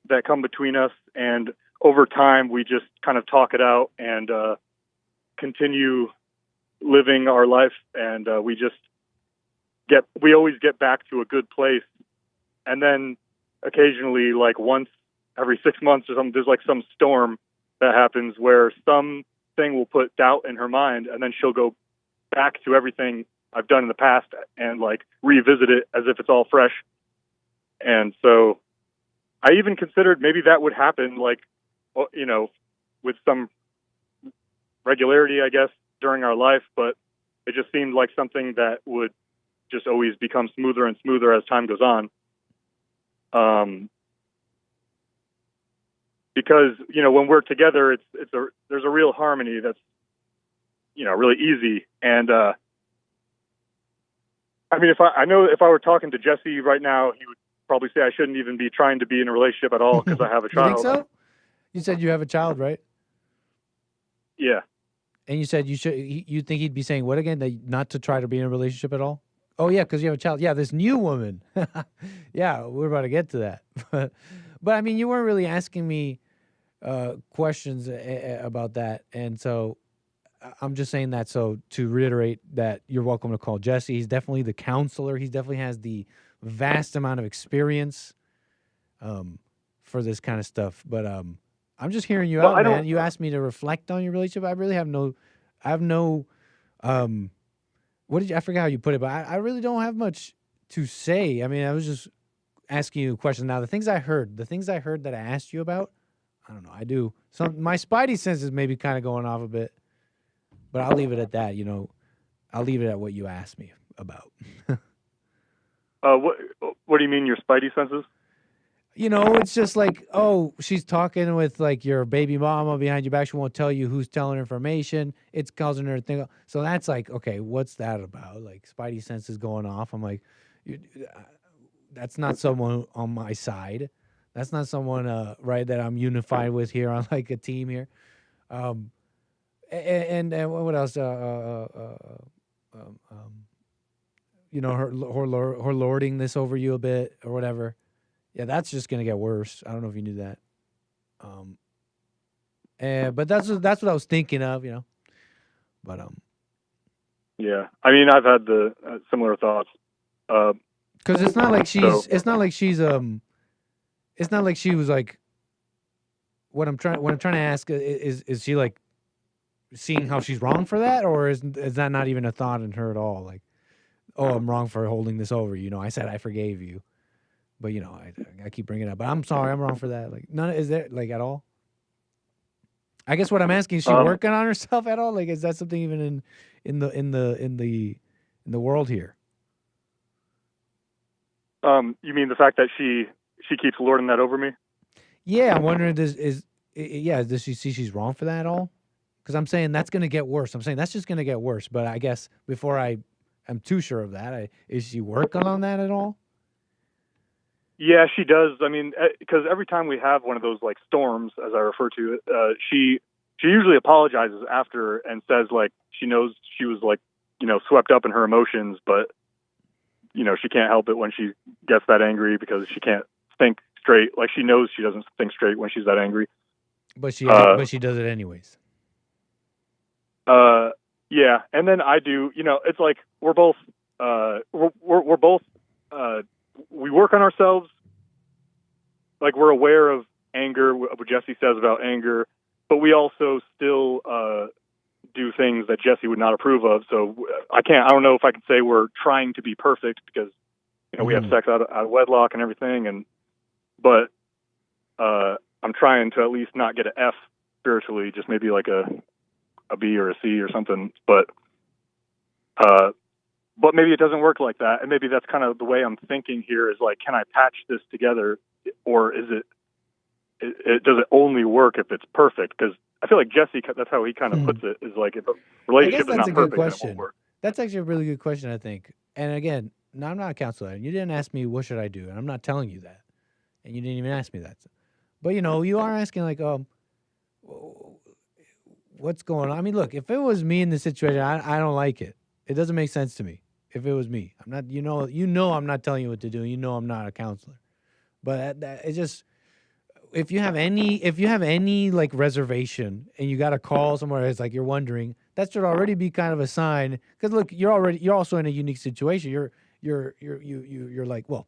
that come between us, and over time we just kind of talk it out and continue living our life, and we always get back to a good place. And then occasionally, like once every 6 months or something, there's like some storm that happens where something will put doubt in her mind, and then she'll go back to everything I've done in the past and like revisit it as if it's all fresh. And so I even considered maybe that would happen, like, you know, with some regularity, I guess, during our life, but it just seemed like something that would just always become smoother and smoother as time goes on. Because, you know, when we're together, there's a real harmony that's, you know, really easy. And, I mean, if I were talking to Jesse right now, he would probably say I shouldn't even be trying to be in a relationship at all because I have a child. You think so? You said you have a child, right? Yeah. And you said you think he'd be saying what again? That not to try to be in a relationship at all? Oh yeah, because you have a child. Yeah, this new woman. Yeah, we're about to get to that. But I mean, you weren't really asking me questions about that, and so I'm just saying that so to reiterate that you're welcome to call Jesse. He's definitely the counselor. He definitely has the vast amount of experience for this kind of stuff. But I'm just hearing you out, man. You asked me to reflect on your relationship. I really have no, I forgot how you put it, but I really don't have much to say. I mean, I was just asking you a question. Now, the things I heard that I asked you about, I don't know. I do. My spidey senses may be kind of going off a bit, but I'll leave it at that. I'll leave it at what you asked me about. What do you mean, your spidey senses? It's just like, oh, she's talking with like your baby mama behind your back. She won't tell you who's telling her information. It's causing her to think. So that's like, okay, what's that about? Like spidey senses going off. I'm like, that's not someone on my side. That's not someone, right, that I'm unified with here on like a team here. And what else? Her lording this over you a bit or whatever. Yeah, that's just gonna get worse. I don't know if you knew that. But that's what I was thinking of, But yeah, I mean, I've had the similar thoughts. Because it's not like she was like. What I'm trying to ask is she like seeing how she's wrong for that, or is that not even a thought in her at all? Like, oh, I'm wrong for holding this over. I said I forgave you, but I keep bringing it up. But I'm sorry, I'm wrong for that. Like, none is there like at all. I guess what I'm asking is she working on herself at all? Like, is that something even in the world here? You mean the fact that she keeps lording that over me? Yeah, I'm wondering, does she see she's wrong for that at all? Because I'm saying that's going to get worse. I'm saying that's just going to get worse. But I guess before I am too sure of that, is she working on that at all? Yeah, she does. I mean, because every time we have one of those like storms, as I refer to it, she usually apologizes after and says like she knows she was like swept up in her emotions, but she can't help it when she gets that angry because she can't think straight. Like she knows she doesn't think straight when she's that angry. But she does it anyways. Yeah, and then I do. It's like we're both we work on ourselves. Like we're aware of anger, what Jesse says about anger, but we also still do things that Jesse would not approve of. So I don't know if I can say we're trying to be perfect because we have sex out of wedlock and everything, but I'm trying to at least not get an F spiritually, just maybe like a B or a C or something. But maybe it doesn't work like that, and maybe that's kind of the way I'm thinking here. Is like, can I patch this together, or is it does it only work if it's perfect? Because I feel like Jesse, that's how he kind of puts it. Is like if a relationship is not perfect, then it won't work. That's actually a really good question, I think. And again, no, I'm not a counselor. You didn't ask me what should I do, and I'm not telling you that. And you didn't even ask me that. But, you are asking, like, what's going on? I mean, look, if it was me in this situation, I don't like it. It doesn't make sense to me. If it was me, I'm not, I'm not telling you what to do. I'm not a counselor. But it's just, if you have any like reservation and you got to call somewhere, it's like you're wondering, that should already be kind of a sign. Because look, you're also in a unique situation. You're like, well,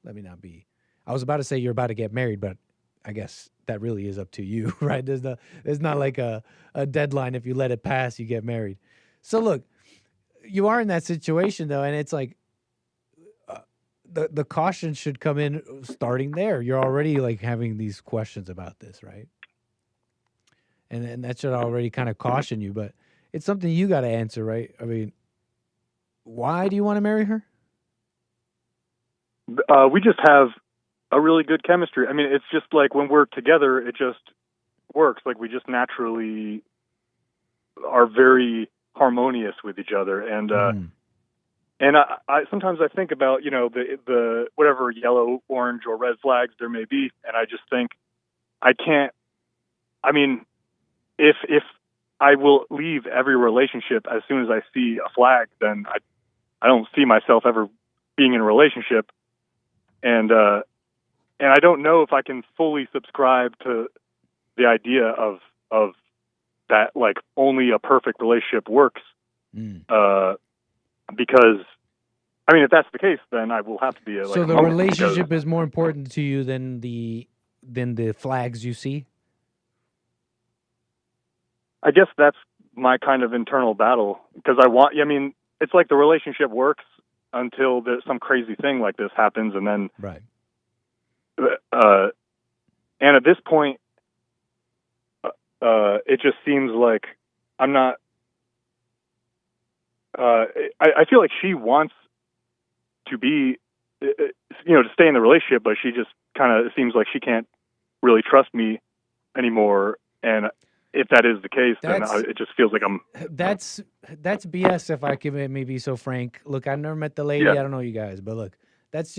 let me not be. I was about to say you're about to get married, but I guess that really is up to you, right? There's not like a deadline. If you let it pass, you get married. So look, you are in that situation though, and it's like the caution should come in starting there. You're already like having these questions about this, right? And that should already kind of caution you, but it's something you got to answer, right? I mean, why do you want to marry her? We just have a really good chemistry. I mean, it's just like when we're together, it just works. Like we just naturally are very harmonious with each other. And I sometimes I think about, the whatever yellow, orange, or red flags there may be. And I just think if I will leave every relationship as soon as I see a flag, then I don't see myself ever being in a relationship. And I don't know if I can fully subscribe to the idea of that, like, only a perfect relationship works. Because, I mean, if that's the case, then I will have to be So the relationship is more important to you than the flags you see? I guess that's my kind of internal battle, because I mean, it's like the relationship works until there's some crazy thing like this happens, and then right. And at this point, it just seems like I'm not. I feel like she wants to be, to stay in the relationship, but she just kind of seems like she can't really trust me anymore. And if that is the case, then it just feels like I'm. That's BS. If I can maybe be so frank. Look, I've never met the lady. Yeah. I don't know you guys, but look, that's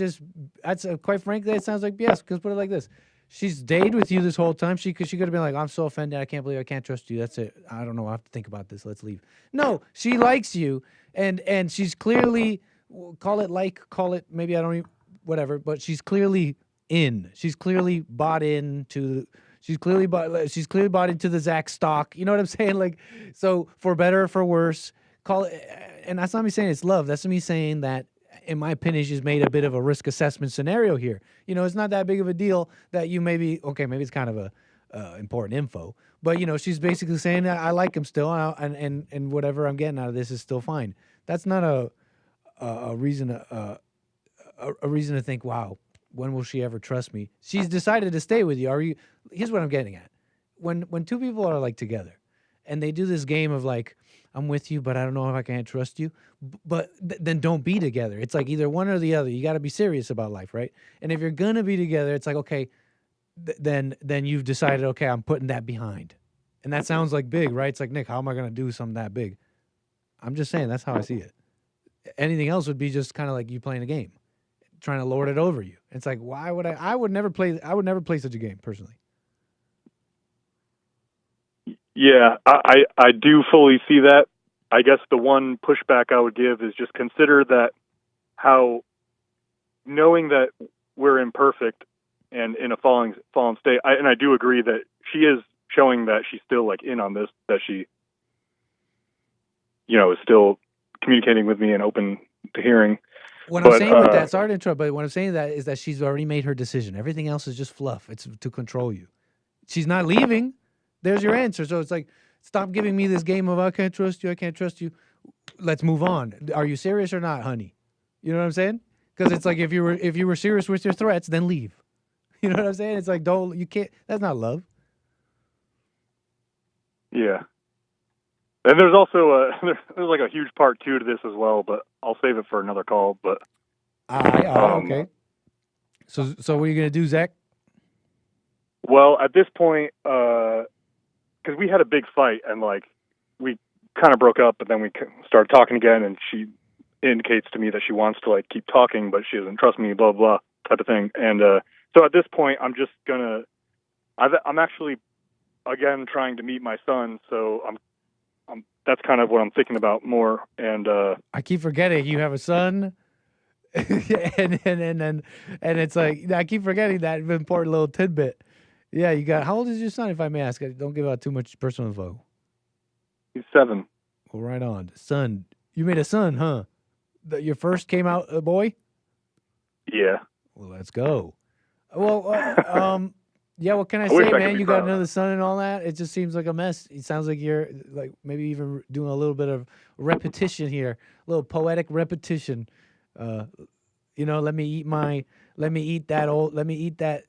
quite frankly, it sounds like BS. Because put it like this: she's stayed with you this whole time. She could have been like, I'm so offended. I can't believe I can't trust you. That's it. I don't know. I have to think about this. Let's leave. No, she likes you, and she's clearly call it maybe I don't even whatever. But she's clearly in. She's clearly bought into. She's clearly bought into the Zach stock. You know what I'm saying? Like, so for better or for worse, call it. And that's not me saying it's love. That's me saying that, in my opinion, she's made a bit of a risk assessment scenario here. You know, it's not that big of a deal that you maybe it's kind of a important info, but she's basically saying that I like him still, and whatever I'm getting out of this is still fine. That's not a reason to think, wow, when will she ever trust me? She's decided to stay with you. Here's what I'm getting at. When two people are like together and they do this game of like, I'm with you, but I don't know if I can trust you. But then don't be together. It's like either one or the other. You got to be serious about life, right? And if you're going to be together, it's like, okay, then you've decided, okay, I'm putting that behind. And that sounds like big, right? It's like, Nick, how am I going to do something that big? I'm just saying that's how I see it. Anything else would be just kind of like you playing a game, trying to lord it over you. It's like, why would I would never play such a game personally. Yeah, I do fully see that. I guess the one pushback I would give is just consider that how knowing that we're imperfect and in a fallen state. And I do agree that she is showing that she's still like in on this, that she, is still communicating with me and open to hearing. What I'm saying with that, sorry to interrupt, but what I'm saying that is that she's already made her decision. Everything else is just fluff. It's to control you. She's not leaving. There's your answer. So it's like, stop giving me this game of I can't trust you. Let's move on. Are you serious or not, honey? You know what I'm saying? Because it's like if you were serious with your threats, then leave. You know what I'm saying? It's like you can't. That's not love. Yeah. And there's also there's like a huge part 2 to this as well, but I'll save it for another call. But okay. So what are you gonna do, Zach? Well, at this point, because we had a big fight and like we kind of broke up, but then we started talking again, and she indicates to me that she wants to like keep talking, but she doesn't trust me, blah blah type of thing. And so at this point, I'm just gonna. I'm actually again trying to meet my son, so I'm that's kind of what I'm thinking about more. And I keep forgetting you have a son, and it's like I keep forgetting that important little tidbit. Yeah, you got. How old is your son, if I may ask? Don't give out too much personal info. He's 7. Well, right on, son. You made a son, huh? Your first came out a boy. Yeah. Well, let's go. Well, yeah. What can I say, man? You got another son and all that. It just seems like a mess. It sounds like you're like maybe even doing a little bit of repetition here, a little poetic repetition. Let me eat that.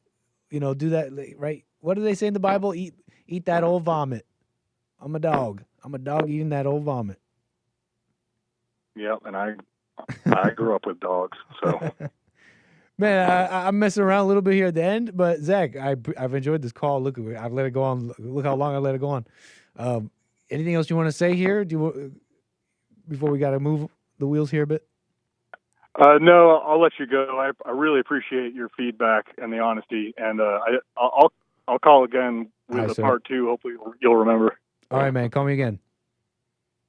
Do that, right? What do they say in the Bible? Eat that old vomit. I'm a dog. I'm a dog eating that old vomit. Yeah, and I grew up with dogs, so. Man, I'm messing around a little bit here at the end, but Zach, I've enjoyed this call. Look, I've let it go on. Look how long I let it go on. Anything else you want to say here? Before we got to move the wheels here a bit? No, I'll let you go. I really appreciate your feedback and the honesty, and I'll call again with part 2. Hopefully, you'll remember. All right, man. Call me again.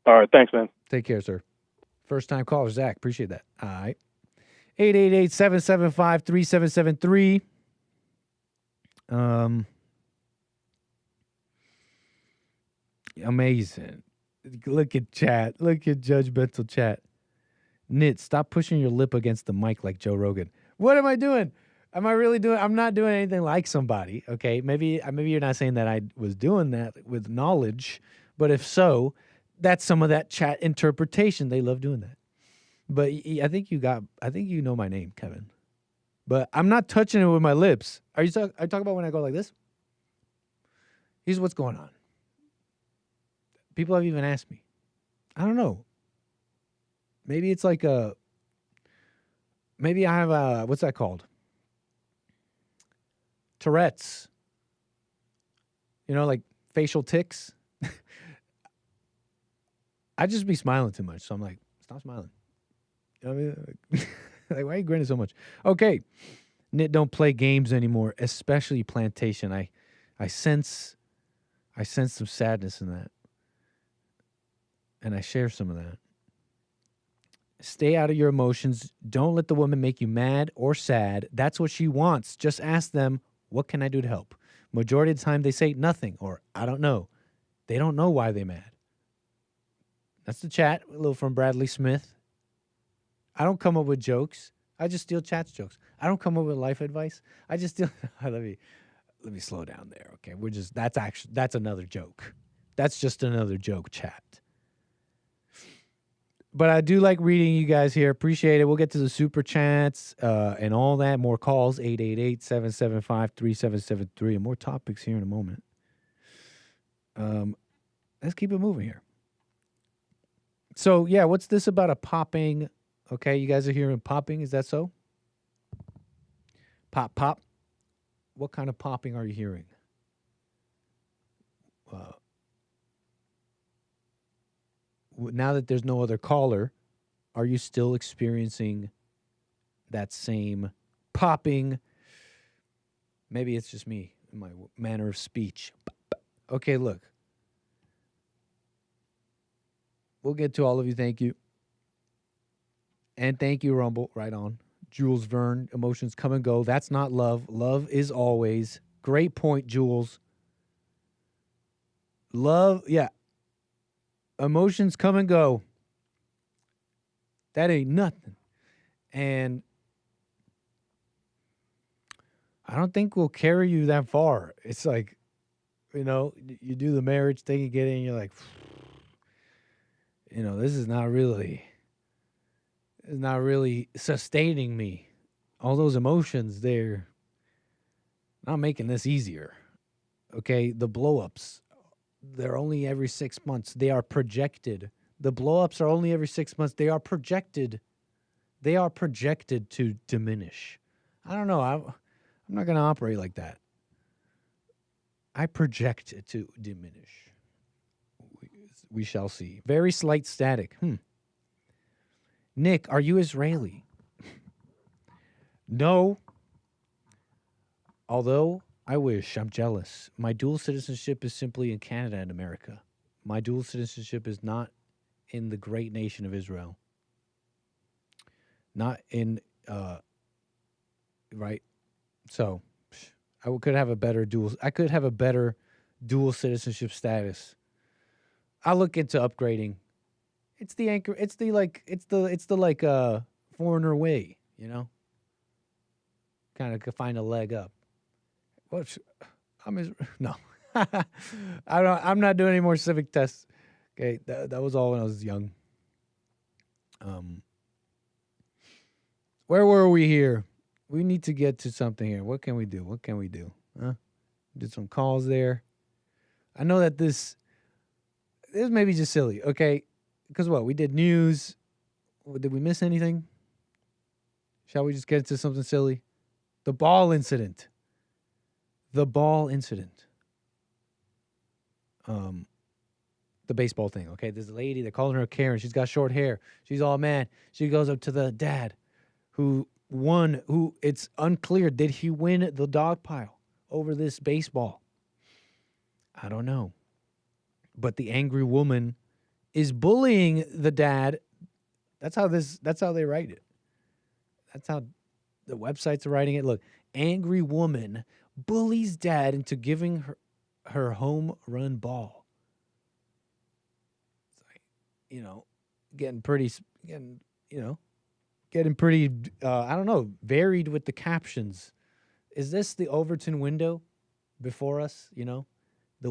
All right. Thanks, man. Take care, sir. First time caller, Zach. Appreciate that. All right. 888-775-3773. Amazing. Look at chat. Look at judgmental chat. Nit, stop pushing your lip against the mic like Joe Rogan. What am I doing? Am I really doing? I'm not doing anything like somebody. Okay, maybe you're not saying that I was doing that with knowledge, but if so, that's some of that chat interpretation. They love doing that. But I think you know my name, Kevin. But I'm not touching it with my lips. Are you talking about when I go like this? Here's what's going on. People have even asked me. I don't know. Maybe it's like maybe I have what's that called? Tourette's. You know, like facial tics. I just be smiling too much. So I'm like, stop smiling. You know what I mean? Like, why are you grinning so much? Okay. Nit don't play games anymore, especially Plantation. I sense some sadness in that. And I share some of that. Stay out of your emotions. Don't let the woman make you mad or sad. That's what she wants. Just ask them, what can I do to help? Majority of the time they say nothing or I don't know. They don't know why they're mad. That's the chat, a little from Bradley Smith. I don't come up with jokes. I just steal chat's jokes. I don't come up with life advice. I just steal. Let me slow down there. Okay, that's another joke. That's just another joke, chat. But I do like reading you guys here. Appreciate it. We'll get to the super chats and all that. More calls, 888-775-3773, and more topics here in a moment. Let's keep it moving here. So, yeah, what's this about a popping? Okay, you guys are hearing popping. Is that so? Pop, pop. What kind of popping are you hearing? Now that there's no other caller, are you still experiencing that same popping? Maybe it's just me, my manner of speech. Okay, look. We'll get to all of you. Thank you. And thank you, Rumble. Right on. Jules Verne, emotions come and go. That's not love. Love is always. Great point, Jules. Love, yeah. Emotions come and go. That ain't nothing. And I don't think we'll carry you that far. It's like, you know, you do the marriage thing, you get in, you're like, you know, this is not really sustaining me. All those emotions, they're not making this easier. Okay, the blow-ups, they're only every 6 months. They are projected. The blow-ups are only every 6 months. They are projected. They are projected to diminish. I don't know. I'm not going to operate like that. I project it to diminish. We shall see. Very slight static. Nick, are you Israeli? No. Although I wish. I'm jealous. My dual citizenship is simply in Canada and America. My dual citizenship is not in the great nation of Israel. Not in, right? So, I could have a better dual citizenship status. I'll look into upgrading. It's the anchor. It's the foreigner way, you know. Kind of could find a leg up. No, I'm not doing any more civic tests. Okay, that was all when I was young. Where were we here? We need to get to something here. What can we do? Huh? Did some calls there. I know that this may be just silly, okay? Because what? We did news. Did we miss anything? Shall we just get into something silly? The ball incident. The baseball thing, okay? There's a lady, they're calling her Karen. She's got short hair. She's all mad. She goes up to the dad who it's unclear. Did he win the dog pile over this baseball? I don't know. But the angry woman is bullying the dad. That's how they write it. That's how the websites are writing it. Look, angry woman bullies dad into giving her home run ball. getting pretty, I don't know, varied with the captions. Is this the Overton window before us? The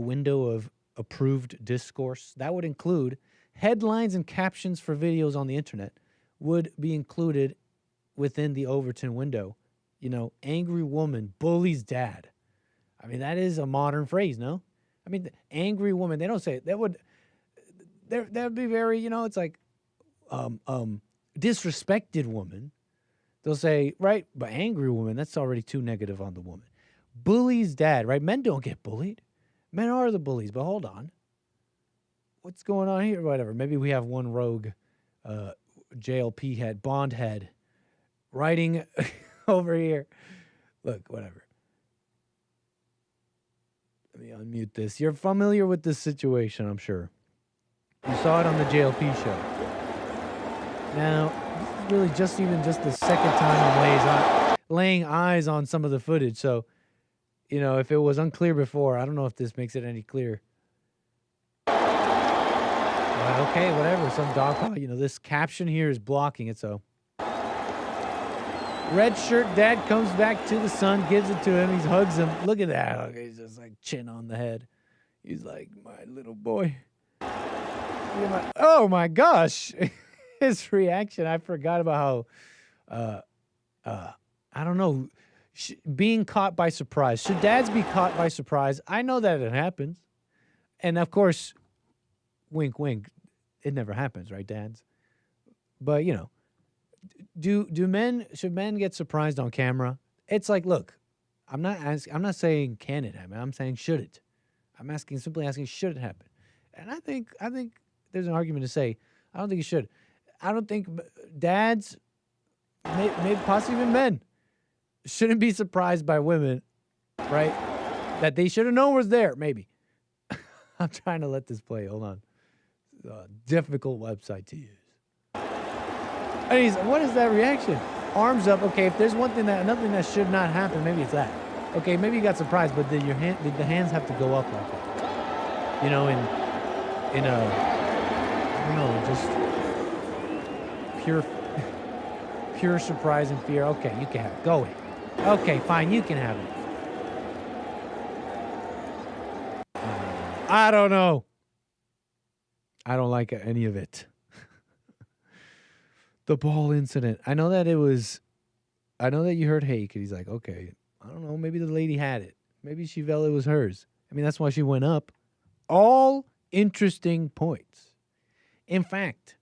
window of approved discourse that would include headlines and captions for videos on the internet would be included within the Overton window. Angry woman bullies dad. I mean, that is a modern phrase, no? I mean, angry woman, they don't say it. That would be very, it's like disrespected woman. They'll say, right, but angry woman, that's already too negative on the woman. Bullies dad, right? Men don't get bullied. Men are the bullies, but hold on. What's going on here? Whatever. Maybe we have one rogue JLP head, Bond head, writing over here. Look, whatever. Let me unmute this. You're familiar with this situation, I'm sure. You saw it on the JLP show. Now, this is really just the second time I'm laying eyes on some of the footage. So, if it was unclear before, I don't know if this makes it any clearer. But okay, whatever. Some dog, this caption here is blocking it, so. Red shirt dad comes back to the son, gives it to him. He hugs him. Look at that. Look, he's just like chin on the head. He's like, my little boy. Oh my gosh. His reaction. I forgot about how, I don't know, being caught by surprise. Should dads be caught by surprise? I know that it happens. And of course, wink, wink, it never happens, right, dads? But, should men get surprised on camera? It's like, look, I'm not saying can it happen. I'm saying should it? I'm simply asking should it happen? And I think there's an argument to say I don't think it should. I don't think dads, maybe possibly even men, shouldn't be surprised by women, right? That they should have known was there. Maybe. I'm trying to let this play. Hold on. Difficult website to use. And what is that reaction? Arms up. Okay, if there's another thing that should not happen, maybe it's that. Okay, maybe you got surprised, but did the hands have to go up like that? In a, I don't know, just pure surprise and fear. Okay, you can have it. Go away. Okay, fine, you can have it. I don't know. I don't like any of it. The ball incident. I know that you heard Hake, and he's like, okay, I don't know, maybe the lady had it. Maybe she felt it was hers. I mean, that's why she went up. All interesting points. In fact,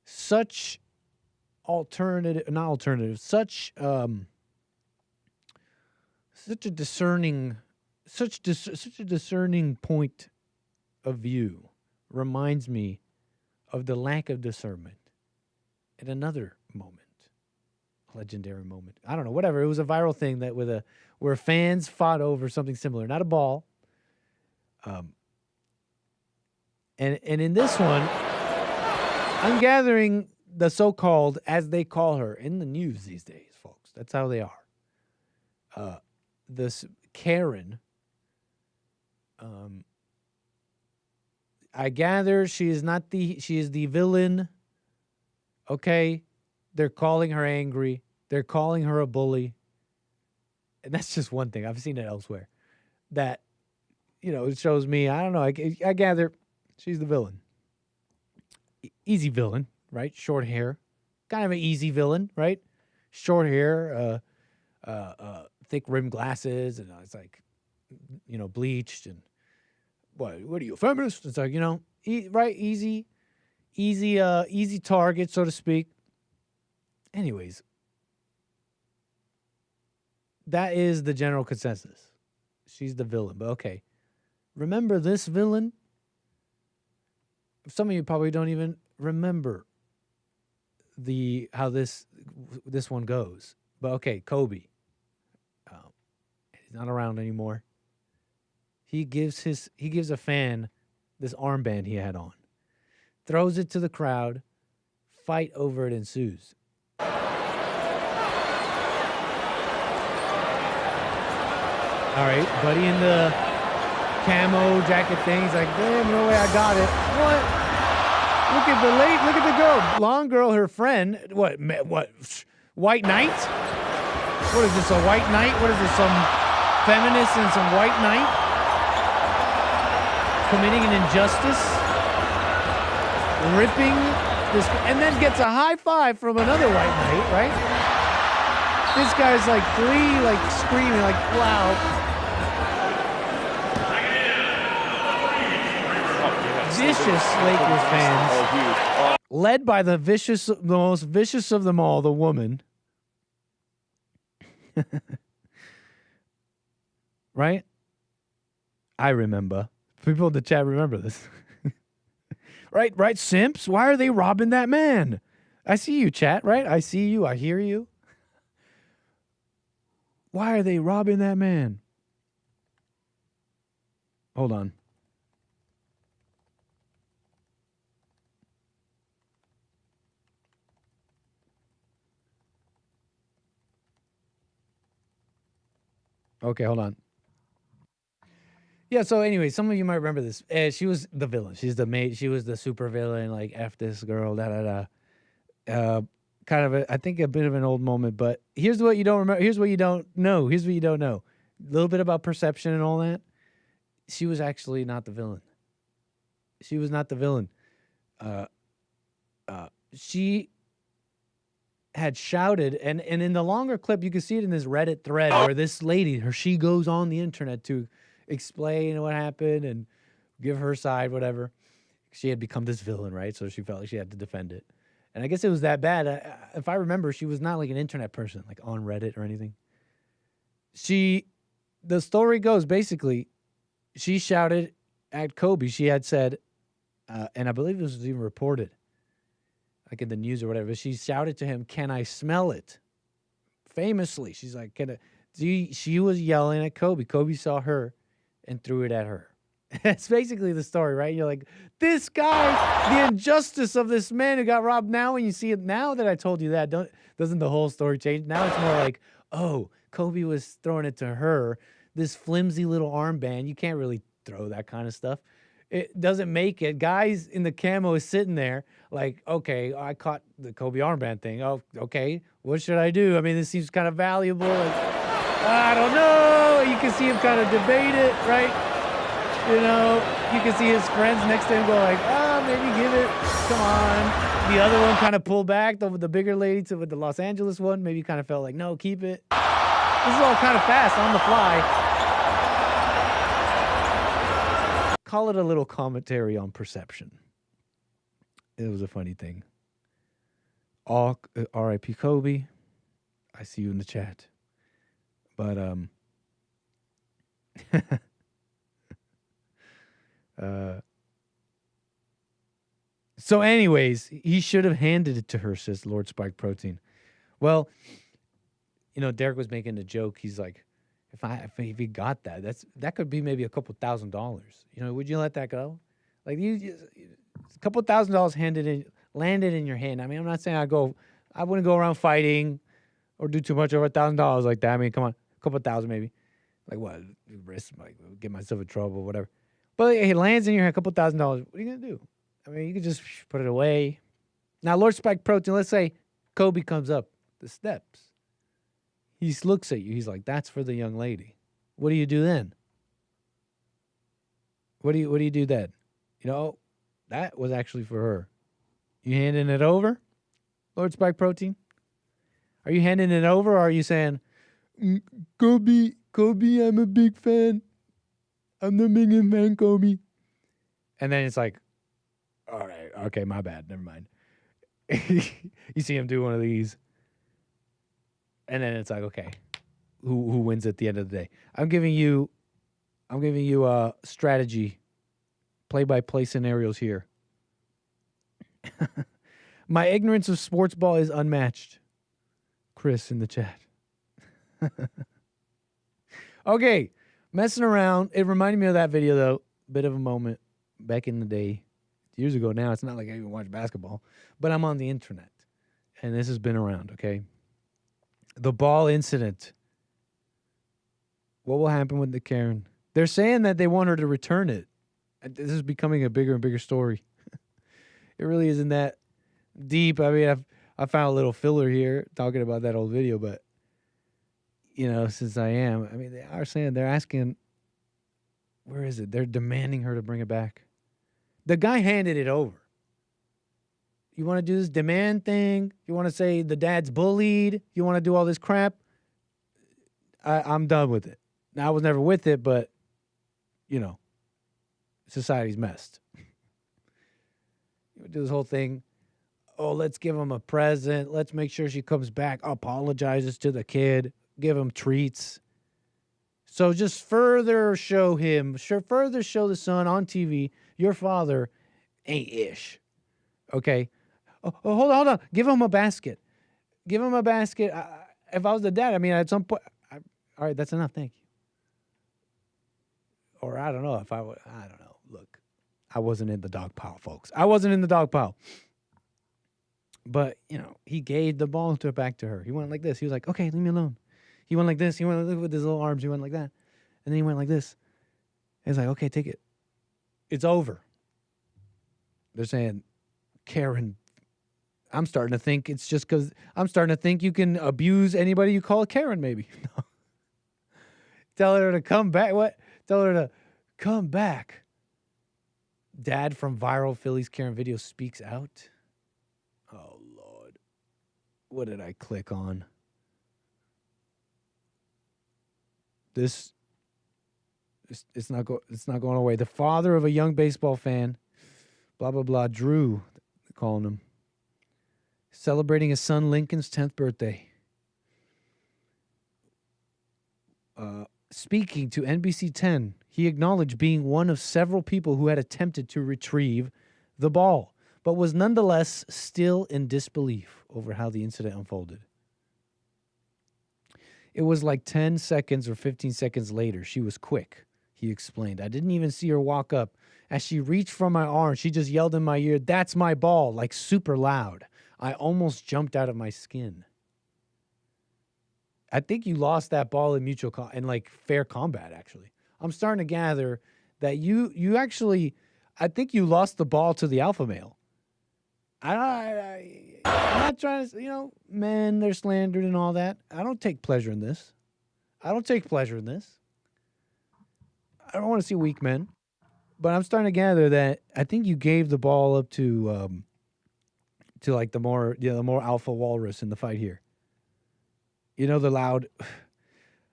such a discerning point of view reminds me of the lack of discernment at another moment, legendary moment. I don't know, whatever. It was a viral thing that where fans fought over something similar, not a ball. And in this one, I'm gathering the so-called, as they call her in the news these days, folks. That's how they are. This Karen. I gather she is the villain. Okay, they're calling her angry. They're calling her a bully. And that's just one thing. I've seen it elsewhere. That, it shows me, I don't know, I gather she's the villain. Easy villain, right? Short hair. Kind of an easy villain, right? Short hair, thick rimmed glasses, and it's like, bleached, and what are you, a feminist? It's like, right? Easy target, so to speak. Anyways, that is the general consensus. She's the villain, but okay. Remember this villain? Some of you probably don't even remember how this one goes. But okay, Kobe. He's not around anymore. He gives a fan this armband he had on. Throws it to the crowd. Fight over it ensues. All right, buddy in the camo jacket thing. He's like, damn, no way, I got it. Look at the girl, blonde girl, her friend. What? White knight? What is this? A white knight? What is this? Some feminist and some white knight committing an injustice, ripping this, and then gets a high five from another white knight, right? This guy's like screaming, like wow. Vicious Lakers fans, led by the most vicious of them all, the woman. Right? I remember. People in the chat remember this. Right, simps? Why are they robbing that man? I see you, chat, right? I see you. I hear you. Why are they robbing that man? Hold on. Okay, hold on. Yeah, so anyway, some of you might remember this. She was the villain. She's the maid. She was the super villain, like F this girl, kind of, I think, a bit of an old moment. But here's what you don't remember. Here's what you don't know. Here's what you don't know. A little bit about perception and all that. She was actually not the villain. She was not the villain. She had shouted, and in the longer clip, you can see it in this Reddit thread where this lady, she goes on the internet to explain what happened and give her side, whatever. She had become this villain, right? So she felt like she had to defend it. And I guess it was that bad. If I remember, she was not like an internet person, like on Reddit or anything. The story goes, basically, she shouted at Kobe. She had said, and I believe this was even reported, like in the news or whatever, she shouted to him, "Can I smell it?" Famously, she's like, "Can I?" She was yelling at Kobe. Kobe saw her and threw it at her. That's basically the story, right? You're like, this guy, the injustice of this man who got robbed. Now when you see it, now that I told you that, doesn't the whole story change? Now it's more like, oh, Kobe was throwing it to her. This flimsy little armband, you can't really throw that kind of stuff. It doesn't make it. Guys in the camo is sitting there like, okay, I caught the Kobe armband thing. Oh, okay, what should I do? I mean, this seems kind of valuable. Like, I don't know. You can see him kind of debate it, right? You know, you can see his friends next to him go like, maybe give it. Come on. The other one kind of pulled back. The bigger lady with the Los Angeles one maybe kind of felt like, no, keep it. This is all kind of fast, on the fly. Call it a little commentary on perception. It was a funny thing. R.I.P. Kobe. I see you in the chat. But so anyways, he should have handed it to her, says Lord Spike Protein. Well, you know, Derek was making a joke. He's like, if he got that could be maybe a couple $1,000s. You know, would you let that go? Like a couple $1,000s landed in your hand. I mean, I'm not saying I wouldn't go around fighting or do too much over $1,000 like that. I mean, come on, a couple thousand maybe. Like what? Risk, like get myself in trouble, whatever. But it lands in your hand, a couple $1,000. What are you gonna do? I mean, you could just put it away. Now, Lord Spike Protein, let's say Kobe comes up the steps. He looks at you. He's like, "That's for the young lady." What do you do then? What do you do then? You know, that was actually for her. You handing it over, Lord Spike Protein? Are you handing it over, or are you saying, Kobe, I'm a big fan. I'm the biggest fan, Kobe. And then it's like, all right, okay, my bad, never mind. You see him do one of these, and then it's like, okay, who wins at the end of the day? I'm giving you strategy, play-by-play scenarios here. My ignorance of sports ball is unmatched. Chris in the chat. Okay, messing around. It reminded me of that video, though. Bit of a moment back in the day. Years ago now. It's not like I even watch basketball. But I'm on the internet. And this has been around, okay? The ball incident. What will happen with the Karen? They're saying that they want her to return it. This is becoming a bigger and bigger story. It really isn't that deep. I mean, I found a little filler here talking about that old video, but since I mean, they are saying they're asking, where is it? They're demanding her to bring it back. The guy handed it over. You want to do this demand thing? You want to say the dad's bullied? You want to do all this crap? I'm done with it. Now, I was never with it, but, society's messed. You do this whole thing. Oh, let's give him a present. Let's make sure she comes back, apologizes to the kid, give him treats. So just further show the son on TV, your father ain't ish. Okay? Oh, hold on. Give him a basket. If I was the dad, I mean, at some point, all right, that's enough. Thank you. Or I don't know if I would. I don't know. Look, I wasn't in the dog pile, folks. I wasn't in the dog pile. But, he gave the ball back to her. He went like this. He was like, okay, leave me alone. He went like this. He went with his little arms. He went like that. And then he went like this. He's like, okay, take it. It's over. They're saying, Karen, I'm starting to think it's just because I'm starting to think you can abuse anybody you call a Karen, maybe. No. Tell her to come back. What? Tell her to come back. Dad from viral Phillies Karen video speaks out. Oh, Lord. What did I click on? It's not going away. The father of a young baseball fan, blah, blah, blah, Drew, calling him, celebrating his son Lincoln's 10th birthday. Speaking to NBC 10, he acknowledged being one of several people who had attempted to retrieve the ball, but was nonetheless still in disbelief over how the incident unfolded. It was like 10 seconds or 15 seconds later. She was quick, he explained. I didn't even see her walk up. As she reached for my arm, she just yelled in my ear, "That's my ball," like super loud. I almost jumped out of my skin. I think you lost that ball in fair combat, actually. I'm starting to gather that you actually, I think you lost the ball to the alpha male. I'm not trying to, men, they're slandered and all that. I don't take pleasure in this. I don't want to see weak men. But I'm starting to gather that I think you gave the ball up to like the more alpha walrus in the fight here. The loud.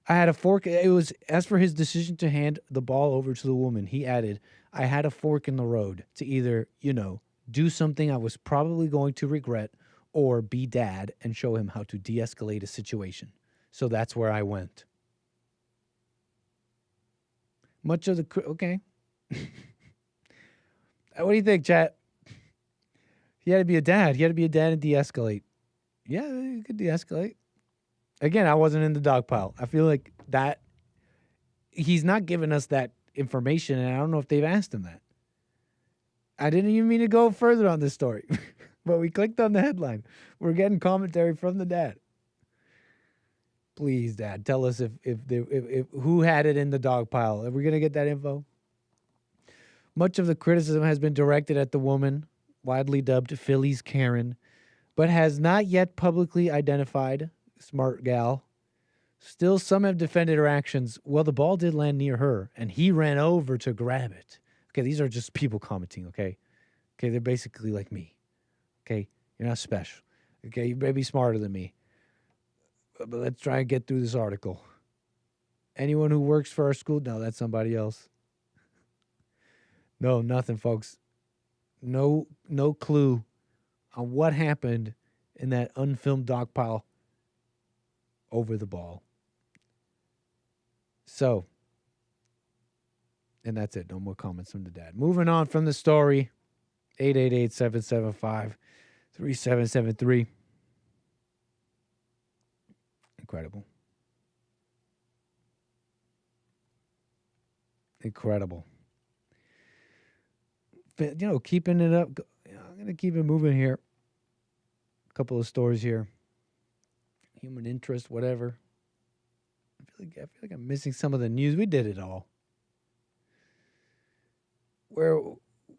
I had a fork. It was, as for his decision to hand the ball over to the woman, he added, I had a fork in the road to either, do something I was probably going to regret or be dad and show him how to de-escalate a situation. So that's where I went. Much of the... Okay. What do you think, chat? He had to be a dad. He had to be a dad and de-escalate. Yeah, you could de-escalate. Again, I wasn't in the dog pile. I feel like that... He's not giving us that information, and I don't know if they've asked him that. I didn't even mean to go further on this story, but we clicked on the headline. We're getting commentary from the dad. Please, Dad, tell us if who had it in the dog pile. Are we going to get that info? Much of the criticism has been directed at the woman, widely dubbed Philly's Karen, but has not yet publicly identified. Smart gal. Still, some have defended her actions. Well, the ball did land near her, and he ran over to grab it. Okay, these are just people commenting, okay? Okay, they're basically like me. Okay, you're not special. Okay, you may be smarter than me. But let's try and get through this article. Anyone who works for our school? No, that's somebody else. No, nothing, folks. No clue on what happened in that unfilmed dog pile over the ball. So, and that's it. No more comments from the dad. Moving on from the story. 888-775-3773. Incredible. But, keeping it up. I'm going to keep it moving here. A couple of stories here. Human interest, whatever. I feel like I'm missing some of the news. We did it all. Where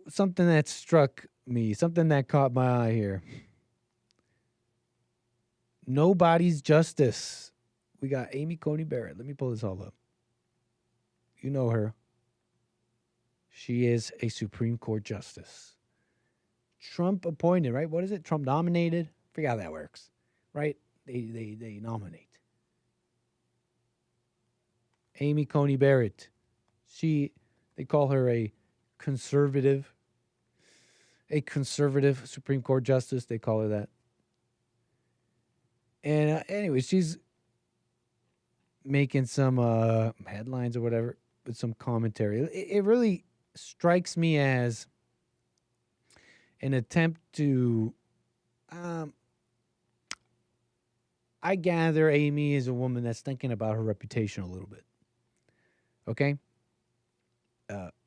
something that struck me. Something that caught my eye here. Nobody's justice. We got Amy Coney Barrett. Let me pull this all up. You know her. She is a Supreme Court justice. Trump appointed, right? What is it? Trump nominated? Forget how that works, right? They nominate. Amy Coney Barrett. They call her a conservative Supreme Court justice. They call her that. And anyway, she's making some headlines or whatever with some commentary. It really strikes me as an attempt to I gather Amy is a woman that's thinking about her reputation a little bit. Okay?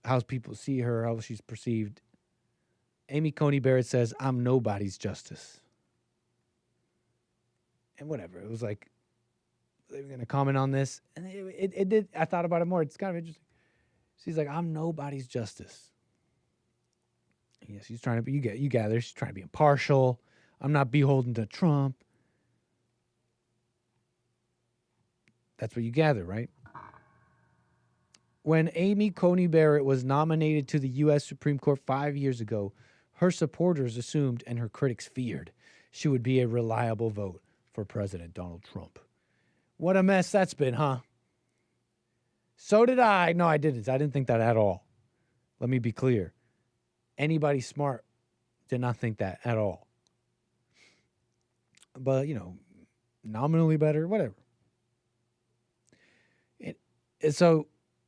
How people see her, how she's perceived. Amy Coney Barrett says, I'm nobody's justice. And whatever. It was like, they were going to comment on this. And it did. I thought about it more. It's kind of interesting. She's like, I'm nobody's justice. Yeah, she's trying to be, you gather, she's trying to be impartial. I'm not beholden to Trump. That's what you gather, right? When Amy Coney Barrett was nominated to the U.S. Supreme Court 5 years ago, her supporters assumed and her critics feared she would be a reliable vote for President Donald Trump. What a mess that's been, huh? So did I. No, I didn't. I didn't think that at all. Let me be clear. Anybody smart did not think that at all. But, nominally better, whatever. So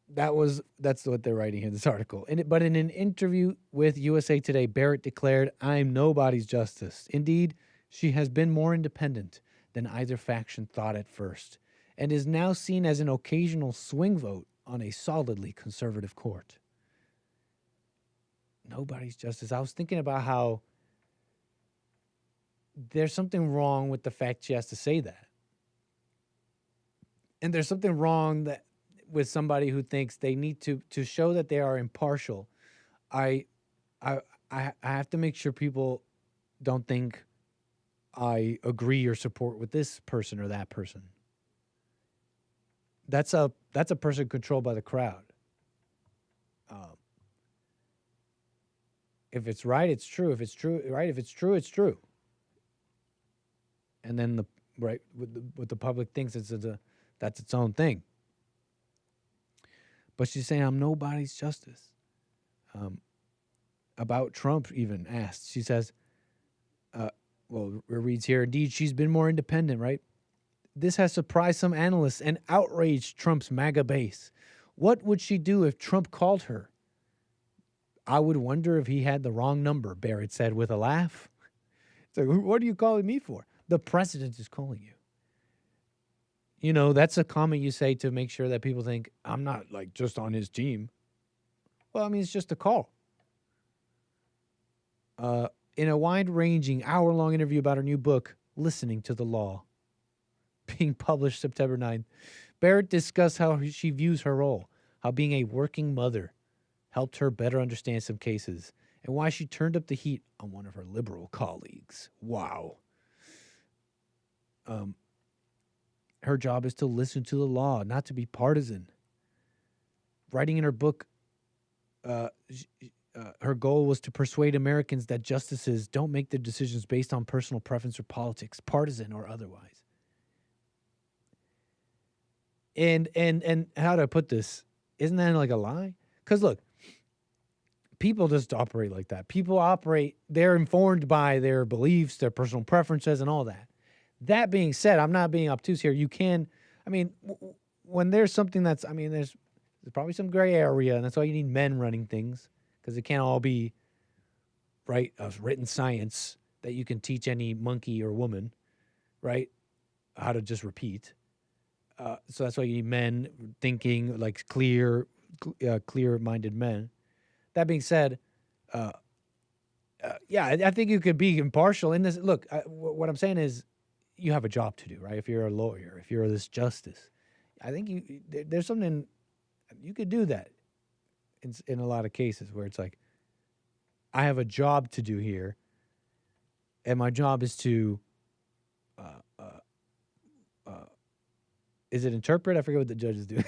that's what they're writing here in this article. But in an interview with USA Today, Barrett declared, I'm nobody's justice. Indeed, she has been more independent than either faction thought at first, and is now seen as an occasional swing vote on a solidly conservative court. Nobody's justice. I was thinking about how there's something wrong with the fact she has to say that. And there's something wrong with somebody who thinks they need to show that they are impartial. I have to make sure people don't think I agree or support with this person or that person. That's a person controlled by the crowd. If it's right, it's true. If it's true, right? If it's true, it's true. And then what the public thinks that's its own thing. But she's saying, I'm nobody's justice. About Trump even asked. She says, it reads here, indeed, she's been more independent, right? This has surprised some analysts and outraged Trump's MAGA base. What would she do if Trump called her? I would wonder if he had the wrong number, Barrett said with a laugh. It's like, what are you calling me for? The president is calling you. That's a comment you say to make sure that people think, I'm not just on his team. Well, I mean, it's just a call. In a wide-ranging, hour-long interview about her new book, Listening to the Law, being published September 9th, Barrett discussed how she views her role, how being a working mother helped her better understand some cases, and why she turned up the heat on one of her liberal colleagues. Wow. Her job is to listen to the law, not to be partisan. Writing in her book, her goal was to persuade Americans that justices don't make their decisions based on personal preference or politics, partisan or otherwise. And how do I put this? Isn't that like a lie? Because look, people just operate like that. People operate, they're informed by their beliefs, their personal preferences, and all that. That being said, I'm not being obtuse here. You can, when there's something there's probably some gray area, and that's why you need men running things, because it can't all be, right, written science that you can teach any monkey or woman, right, how to just repeat. So that's why you need men thinking, like clear-minded men. That being said, I think you could be impartial in this. Look, what I'm saying is, you have a job to do, right? If you're a lawyer, if you're this justice, I think there's something you could do that in a lot of cases where it's like, I have a job to do here, and my job is to, is it interpret? I forget what the judges do,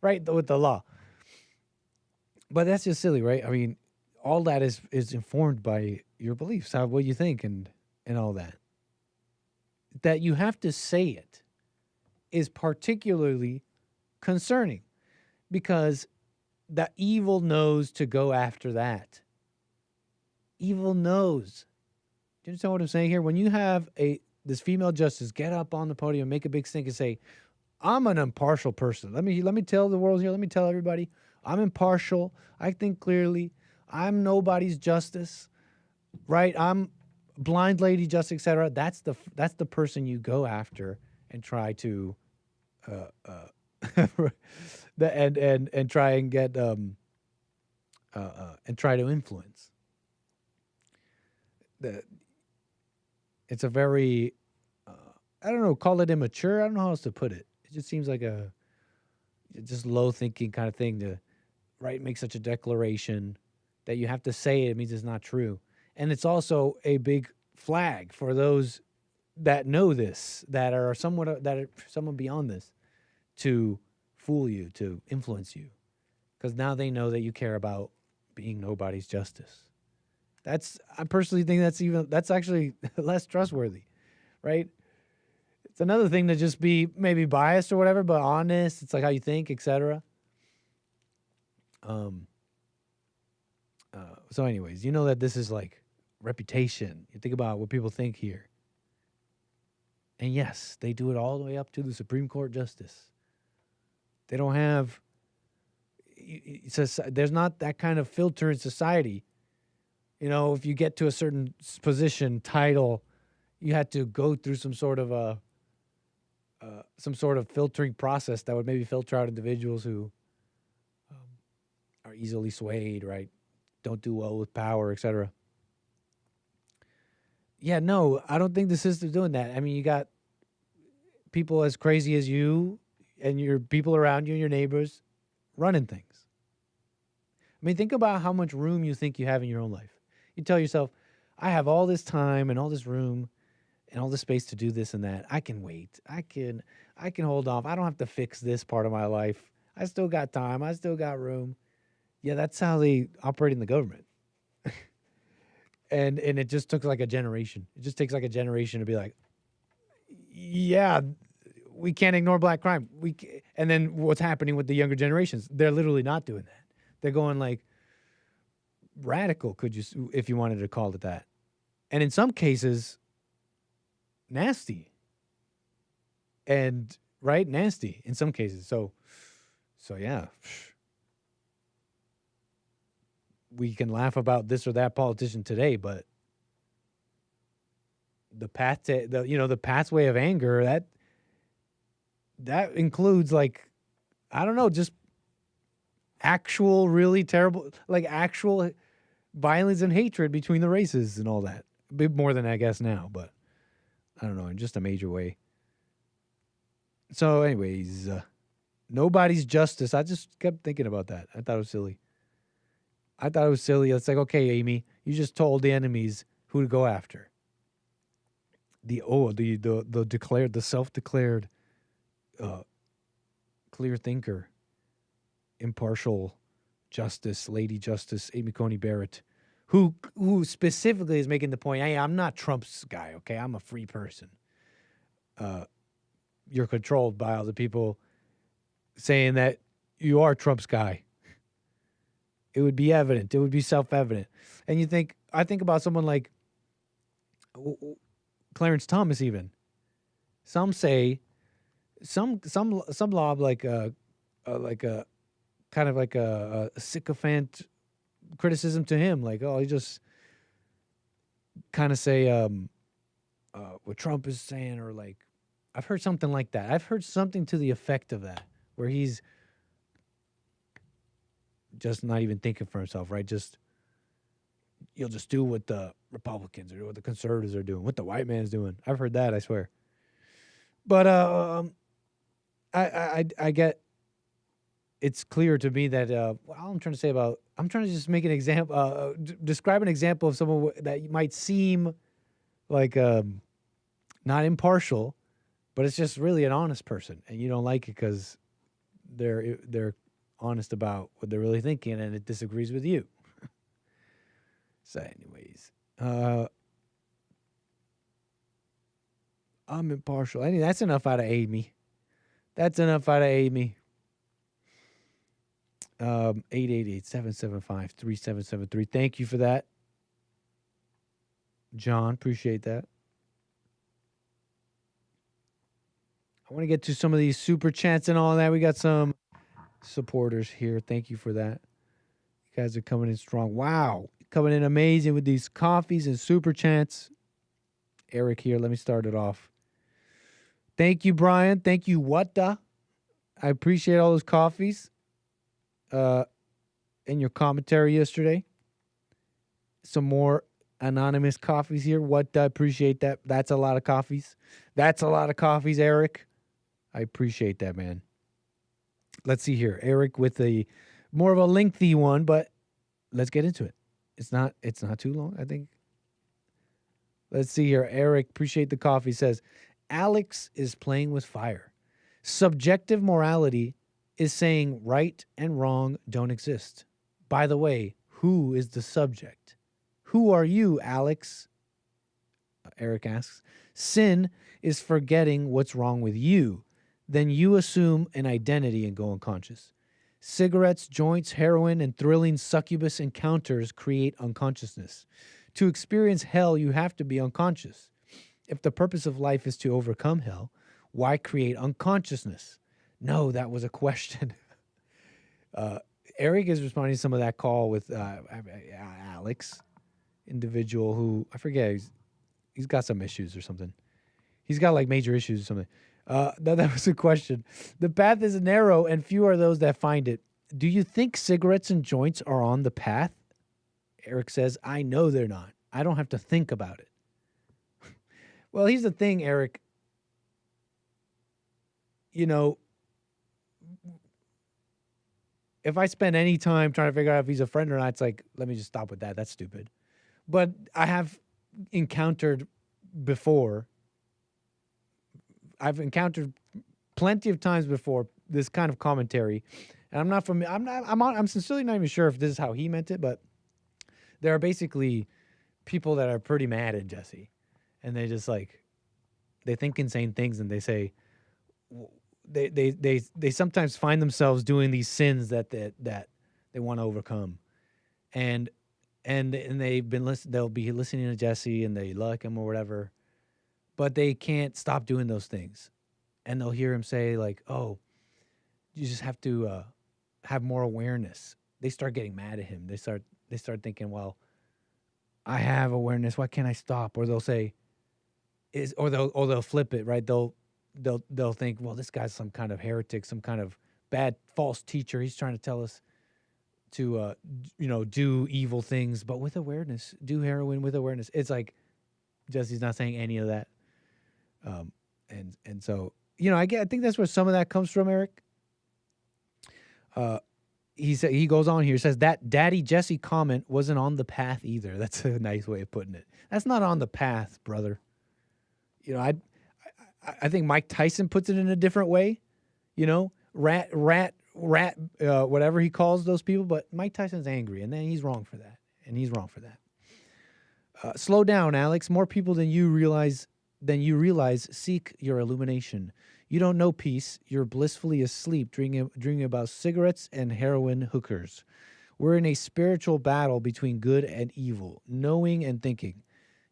right? With the law. But that's just silly, right? I mean, all that is informed by your beliefs, what you think, and all that. That you have to say it is particularly concerning, because the evil knows to go after that. Evil knows. Do you understand what I'm saying here? When you have this female justice get up on the podium, make a big stink, and say, "I'm an impartial person. Let me tell the world here. Let me tell everybody, I'm impartial. I think clearly. I'm nobody's justice, right? I'm blind lady justice, etc." That's the person you go after and try to, and try and get and try to influence. It's a very, I don't know, call it immature. I don't know how else to put it. It just seems like a just low thinking kind of thing to, right, make such a declaration that you have to say it. It means it's not true. And it's also a big flag for those that know this, that are someone beyond this, to fool you, to influence you. Because now they know that you care about being nobody's justice. I personally think that's actually less trustworthy, right? It's another thing to just be maybe biased or whatever, but honest. It's like how you think, etc. So anyways, you know that this is like reputation. You think about what people think here. And yes, they do it all the way up to the Supreme Court justice. They don't have, there's not that kind of filter in society. You know, if you get to a certain position, title, you had to go through some sort of filtering process that would maybe filter out individuals who are easily swayed, right? Don't do well with power, etc. Yeah, no, I don't think the system's doing that. I mean, you got people as crazy as you and your people around you and your neighbors running things. I mean, think about how much room you think you have in your own life. You tell yourself, I have all this time and all this room and all this space to do this and that. I can wait. I can hold off. I don't have to fix this part of my life. I still got time. I still got room. Yeah, that's how they operate in the government. and it just took like a generation. It just takes like a generation to be like, yeah, we can't ignore black crime. And then what's happening with the younger generations? They're literally not doing that. They're going like radical, if you wanted to call it that. And in some cases, nasty. And right, nasty in some cases. So yeah. We can laugh about this or that politician today, but the pathway of anger, that includes like, I don't know, just actual really terrible, like actual violence and hatred between the races and all that. A bit more than I guess now, but I don't know, in just a major way. So anyways, nobody's justice. I just kept thinking about that. I thought it was silly. It's like, okay, Amy, you just told the enemies who to go after. The self-declared clear thinker, impartial justice, Lady Justice Amy Coney Barrett, who specifically is making the point, hey, I'm not Trump's guy, okay? I'm a free person. You're controlled by all the people saying that you are Trump's guy. It would be evident. It would be self-evident. And I think about someone like Clarence Thomas even. Some say, some lob like a kind of like a sycophant criticism to him, like, oh, he just kind of say what Trump is saying, or like, I've heard something like that. I've heard something to the effect of that, where he's just not even thinking for himself, right? You'll just do what the Republicans or what the conservatives are doing, what the white man's doing. I've heard that, I swear. But I get it's clear to me that all I'm trying to say about I'm trying to just make an example, describe an example of someone that might seem like not impartial, but it's just really an honest person, and you don't like it because they're honest about what they're really thinking, and it disagrees with you. So, anyways, I'm impartial. I mean, that's enough out of Amy. That's enough out of Amy. 888-775-3773. Thank you for that, John. Appreciate that. I want to get to some of these super chats and all that. We got some supporters here. Thank you for that. You guys are coming in strong. Wow. Coming in amazing with these coffees and super chats. Eric here. Let me start it off. Thank you, Brian. Thank you, Wata. I appreciate all those coffees and your commentary yesterday. Some more anonymous coffees here. Wata, appreciate that. That's a lot of coffees. That's a lot of coffees, Eric. I appreciate that, man. Let's see here. Eric with a more of a lengthy one, but let's get into it. It's not too long, I think. Let's see here. Eric, appreciate the coffee, says, Alex is playing with fire. Subjective morality is saying right and wrong don't exist. By the way, who is the subject? Who are you, Alex? Eric asks. Sin is forgetting what's wrong with you. Then you assume an identity and go unconscious. Cigarettes, joints, heroin, and thrilling succubus encounters create unconsciousness. To experience hell, you have to be unconscious. If the purpose of life is to overcome hell, why create unconsciousness? No, that was a question. Eric is responding to some of that call with Alex, individual who, I forget, he's got some issues or something. He's got like major issues or something. That was a question. The path is narrow and few are those that find it. Do you think cigarettes and joints are on the path? Eric says, I know they're not. I don't have to think about it. Well, here's the thing, Eric. You know, if I spend any time trying to figure out if he's a friend or not, it's like, let me just stop with that. That's stupid. But I have encountered before, I've encountered plenty of times before this kind of commentary, and I'm sincerely not even sure if this is how he meant it, but there are basically people that are pretty mad at Jesse, and they just like, they think insane things, and they say, they sometimes find themselves doing these sins that they want to overcome, and they'll be listening to Jesse and they like him or whatever, but they can't stop doing those things, and they'll hear him say like, "Oh, you just have to have more awareness." They start getting mad at him. They start thinking, "Well, I have awareness. Why can't I stop?" Or they'll say, they'll flip it, right? They'll think, well, this guy's some kind of heretic, some kind of bad false teacher. He's trying to tell us to, do evil things, but with awareness, do heroin with awareness. It's like Jesse's not saying any of that. And so, I think that's where some of that comes from, Eric. He goes on here, says that Daddy Jesse comment wasn't on the path either. That's a nice way of putting it. That's not on the path, brother. I think Mike Tyson puts it in a different way, rat, whatever he calls those people. But Mike Tyson's angry, and then he's wrong for that. Slow down, Alex. More people than you realize seek your illumination. You don't know peace. You're blissfully asleep, dreaming about cigarettes and heroin hookers. We're in a spiritual battle between good and evil, knowing and thinking.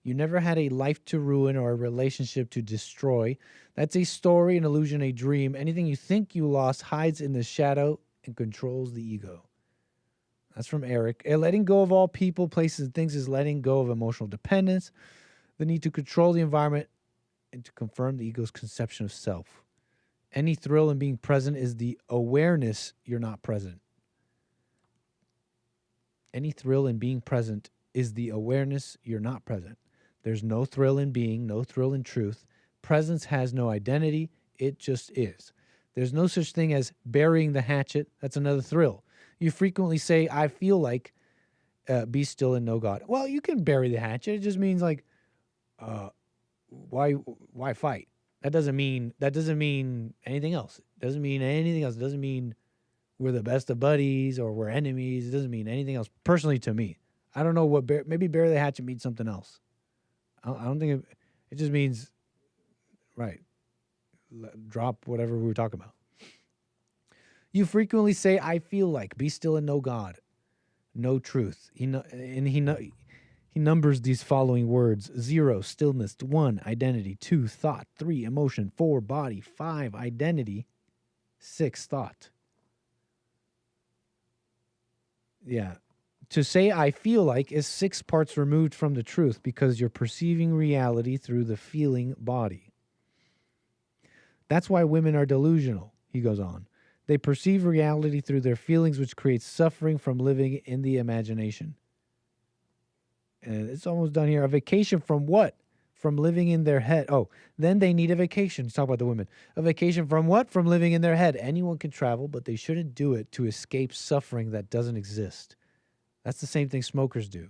You never had a life to ruin or a relationship to destroy. That's a story, an illusion, a dream. Anything you think you lost hides in the shadow and controls the ego. That's from Eric. Letting go of all people, places, and things is letting go of emotional dependence, the need to control the environment, and to confirm the ego's conception of self. Any thrill in being present is the awareness you're not present. Any thrill in being present is the awareness you're not present. There's no thrill in being, no thrill in truth. Presence has no identity. It just is. There's no such thing as burying the hatchet. That's another thrill. You frequently say, I feel like, be still and know God. Well, you can bury the hatchet. It just means like, why fight? That doesn't mean anything else. It doesn't mean anything else. It doesn't mean we're the best of buddies or we're enemies. It doesn't mean anything else. Personally, to me, I don't know what maybe bury the hatchet means something else. I don't think it just means right. Drop whatever we were talking about. You frequently say, I feel like, be still and know God, know truth. He numbers these following words: 0, stillness; 1, identity; 2, thought; 3, emotion; 4, body; 5, identity; 6, thought. Yeah. To say I feel like is 6 parts removed from the truth because you're perceiving reality through the feeling body. That's why women are delusional, he goes on. They perceive reality through their feelings, which creates suffering from living in the imagination. And it's almost done here. A vacation from what? From living in their head. Oh, then they need a vacation. Let's talk about the women. A vacation from what? From living in their head. Anyone can travel, but they shouldn't do it to escape suffering that doesn't exist. That's the same thing smokers do.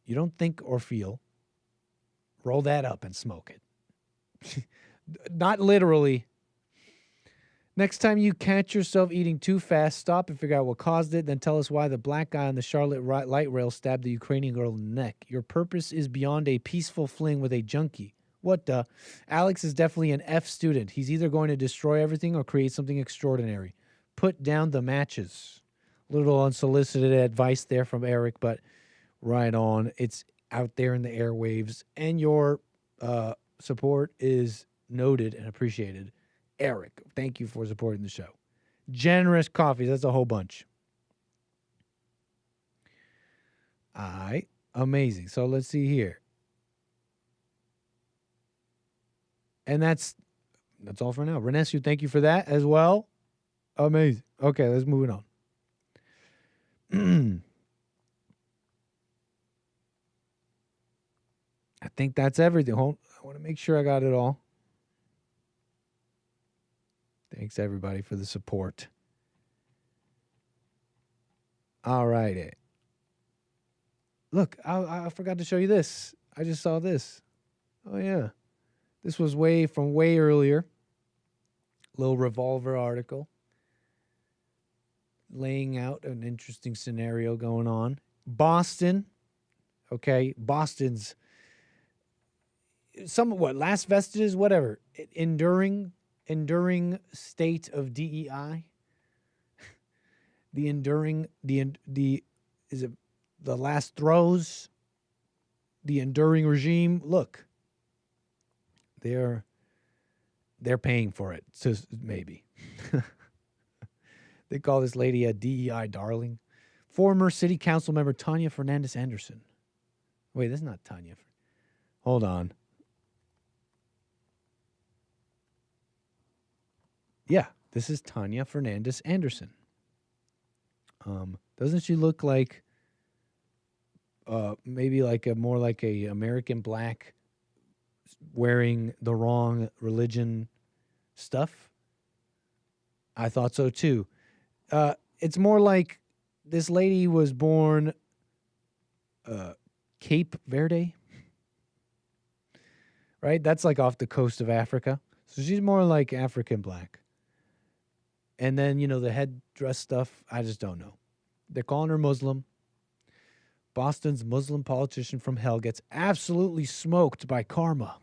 You don't think or feel. Roll that up and smoke it. Not literally. Next time you catch yourself eating too fast, stop and figure out what caused it. Then tell us why the black guy on the Charlotte light rail stabbed the Ukrainian girl in the neck. Your purpose is beyond a peaceful fling with a junkie. What the? Alex is definitely an F student. He's either going to destroy everything or create something extraordinary. Put down the matches. Little unsolicited advice there from Eric, but right on. It's out there in the airwaves, and your support is noted and appreciated. Eric, thank you for supporting the show. Generous coffees, that's a whole bunch. All right, amazing. So let's see here. And that's all for now. Renesu, thank you for that as well. Amazing. Okay, let's move it on. I think that's everything. I want to make sure I got it all. Thanks, everybody, for the support. All righty. Look, I forgot to show you this. I just saw this. Oh, yeah. This was way earlier. Little Revolver article. Laying out an interesting scenario going on. Boston. Okay, Boston's last vestiges, whatever. Enduring state of DEI. Is it the last throes? The enduring regime. Look, they're paying for it. So maybe. They call this lady a DEI darling. Former city council member Tanya Fernandez Anderson. Wait, that's not Tanya. Hold on. Yeah, this is Tanya Fernandez Anderson. Doesn't she look like maybe like more like a American black wearing the wrong religion stuff? I thought so too. It's more like this lady was born Cape Verde, right? That's like off the coast of Africa. So she's more like African black. And then, the headdress stuff, I just don't know. They're calling her Muslim. Boston's Muslim politician from hell gets absolutely smoked by karma.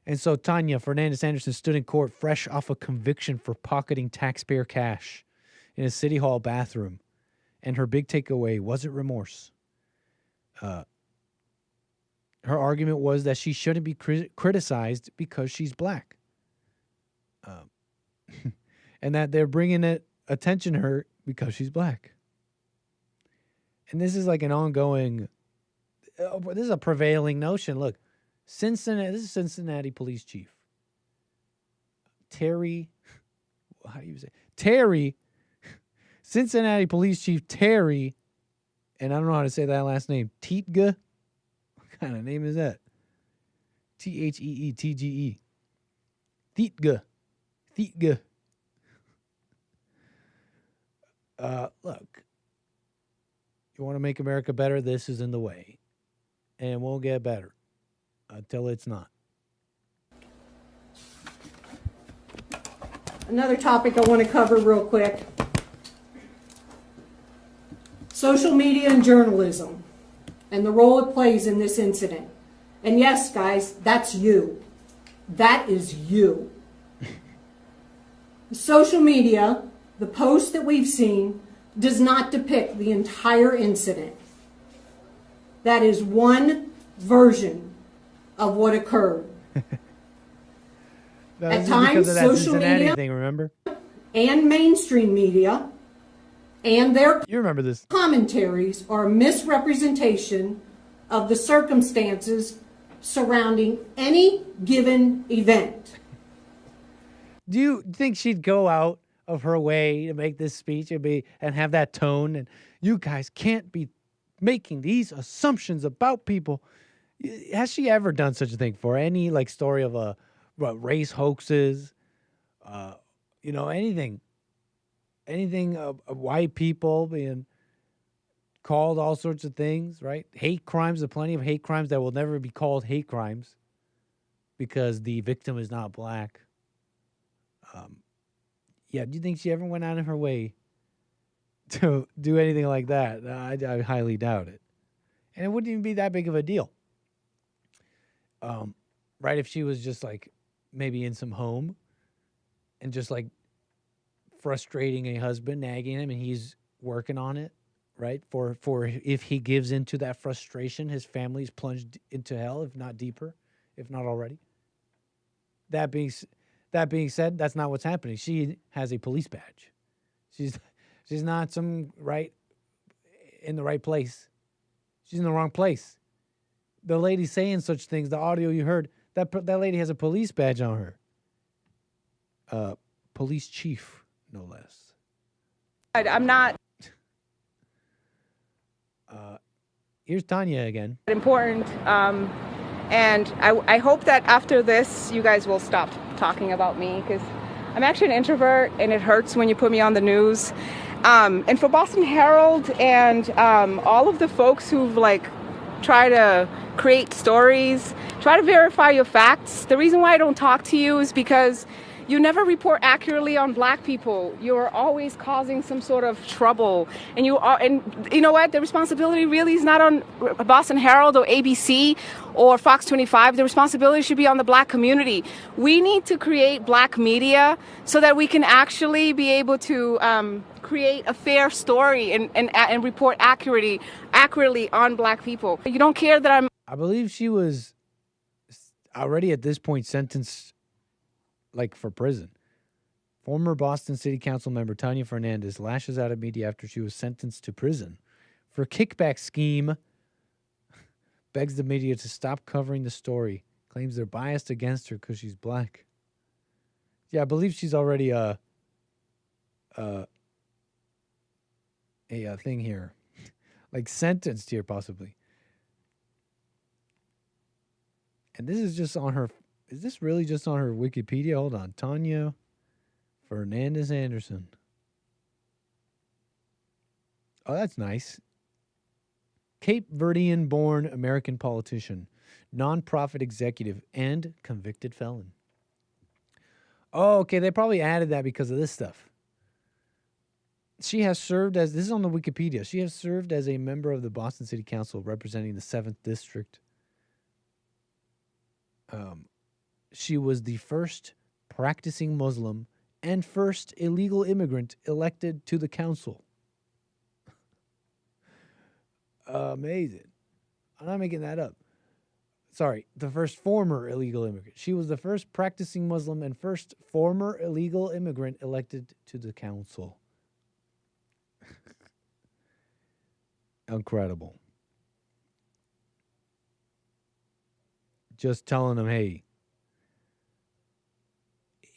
And so Tanya Fernandez Anderson stood in court fresh off a conviction for pocketing taxpayer cash in a city hall bathroom. And her big takeaway wasn't remorse. Her argument was that she shouldn't be criticized because she's black. And that they're bringing attention to her because she's black. And this is like an ongoing, this is a prevailing notion. Look, this is Cincinnati police chief. Terry, Cincinnati police chief Terry, and I don't know how to say that last name, Tietge? What kind of name is that? Theettge. Thietge. Look, you want to make America better? This is in the way. And it won't get better until it's not. Another topic I want to cover real quick. Social media and journalism and the role it plays in this incident. And yes, guys, that's you. That is you. Social media, the post that we've seen, does not depict the entire incident. That is one version of what occurred. At times, social media thing, remember? And mainstream media and their you remember this commentaries are a misrepresentation of the circumstances surrounding any given event. Do you think she'd go out of her way to make this speech and have that tone? And you guys can't be making these assumptions about people. Has she ever done such a thing for any like story of race hoaxes? Anything of white people being called all sorts of things, right? Hate crimes, there are plenty of hate crimes that will never be called hate crimes because the victim is not black. Do you think she ever went out of her way to do anything like that? I highly doubt it. And it wouldn't even be that big of a deal. Right? If she was just like maybe in some home and just like frustrating a husband, nagging him, and he's working on it, right? For if he gives into that frustration, his family's plunged into hell, if not deeper, if not already. That being said, that's not what's happening. She has a police badge. She's not in the right place. She's in the wrong place. The lady saying such things, the audio you heard, that lady has a police badge on her. Police chief, no less. I'm not Here's Tanya again. important. And I hope that after this, you guys will stop talking about me because I'm actually an introvert and it hurts when you put me on the news. And for Boston Herald and all of the folks who've try to create stories, try to verify your facts. The reason why I don't talk to you is because you never report accurately on black people. You're always causing some sort of trouble. And you know what? The responsibility really is not on Boston Herald or ABC or Fox 25. The responsibility should be on the black community. We need to create black media so that we can actually be able to create a fair story and report accurately on black people. You don't care that I believe she was already at this point sentenced for prison. Former Boston City Council member Tanya Fernandez lashes out at media after she was sentenced to prison for kickback scheme, begs the media to stop covering the story, claims they're biased against her because she's black. Yeah, I believe she's already a thing here, sentenced here possibly. And this is just on her. Is this really just on her Wikipedia? Hold on. Tanya Fernandez Anderson. Oh, that's nice. Cape Verdean-born American politician, nonprofit executive, and convicted felon. Oh, okay. They probably added that because of this stuff. She has served as, this is on the Wikipedia, she has served as a member of the Boston City Council representing the 7th District. She was the first practicing Muslim and first illegal immigrant elected to the council. Amazing. I'm not making that up. Sorry, the first former illegal immigrant. She was the first practicing Muslim and first former illegal immigrant elected to the council. Incredible. Just telling them, hey,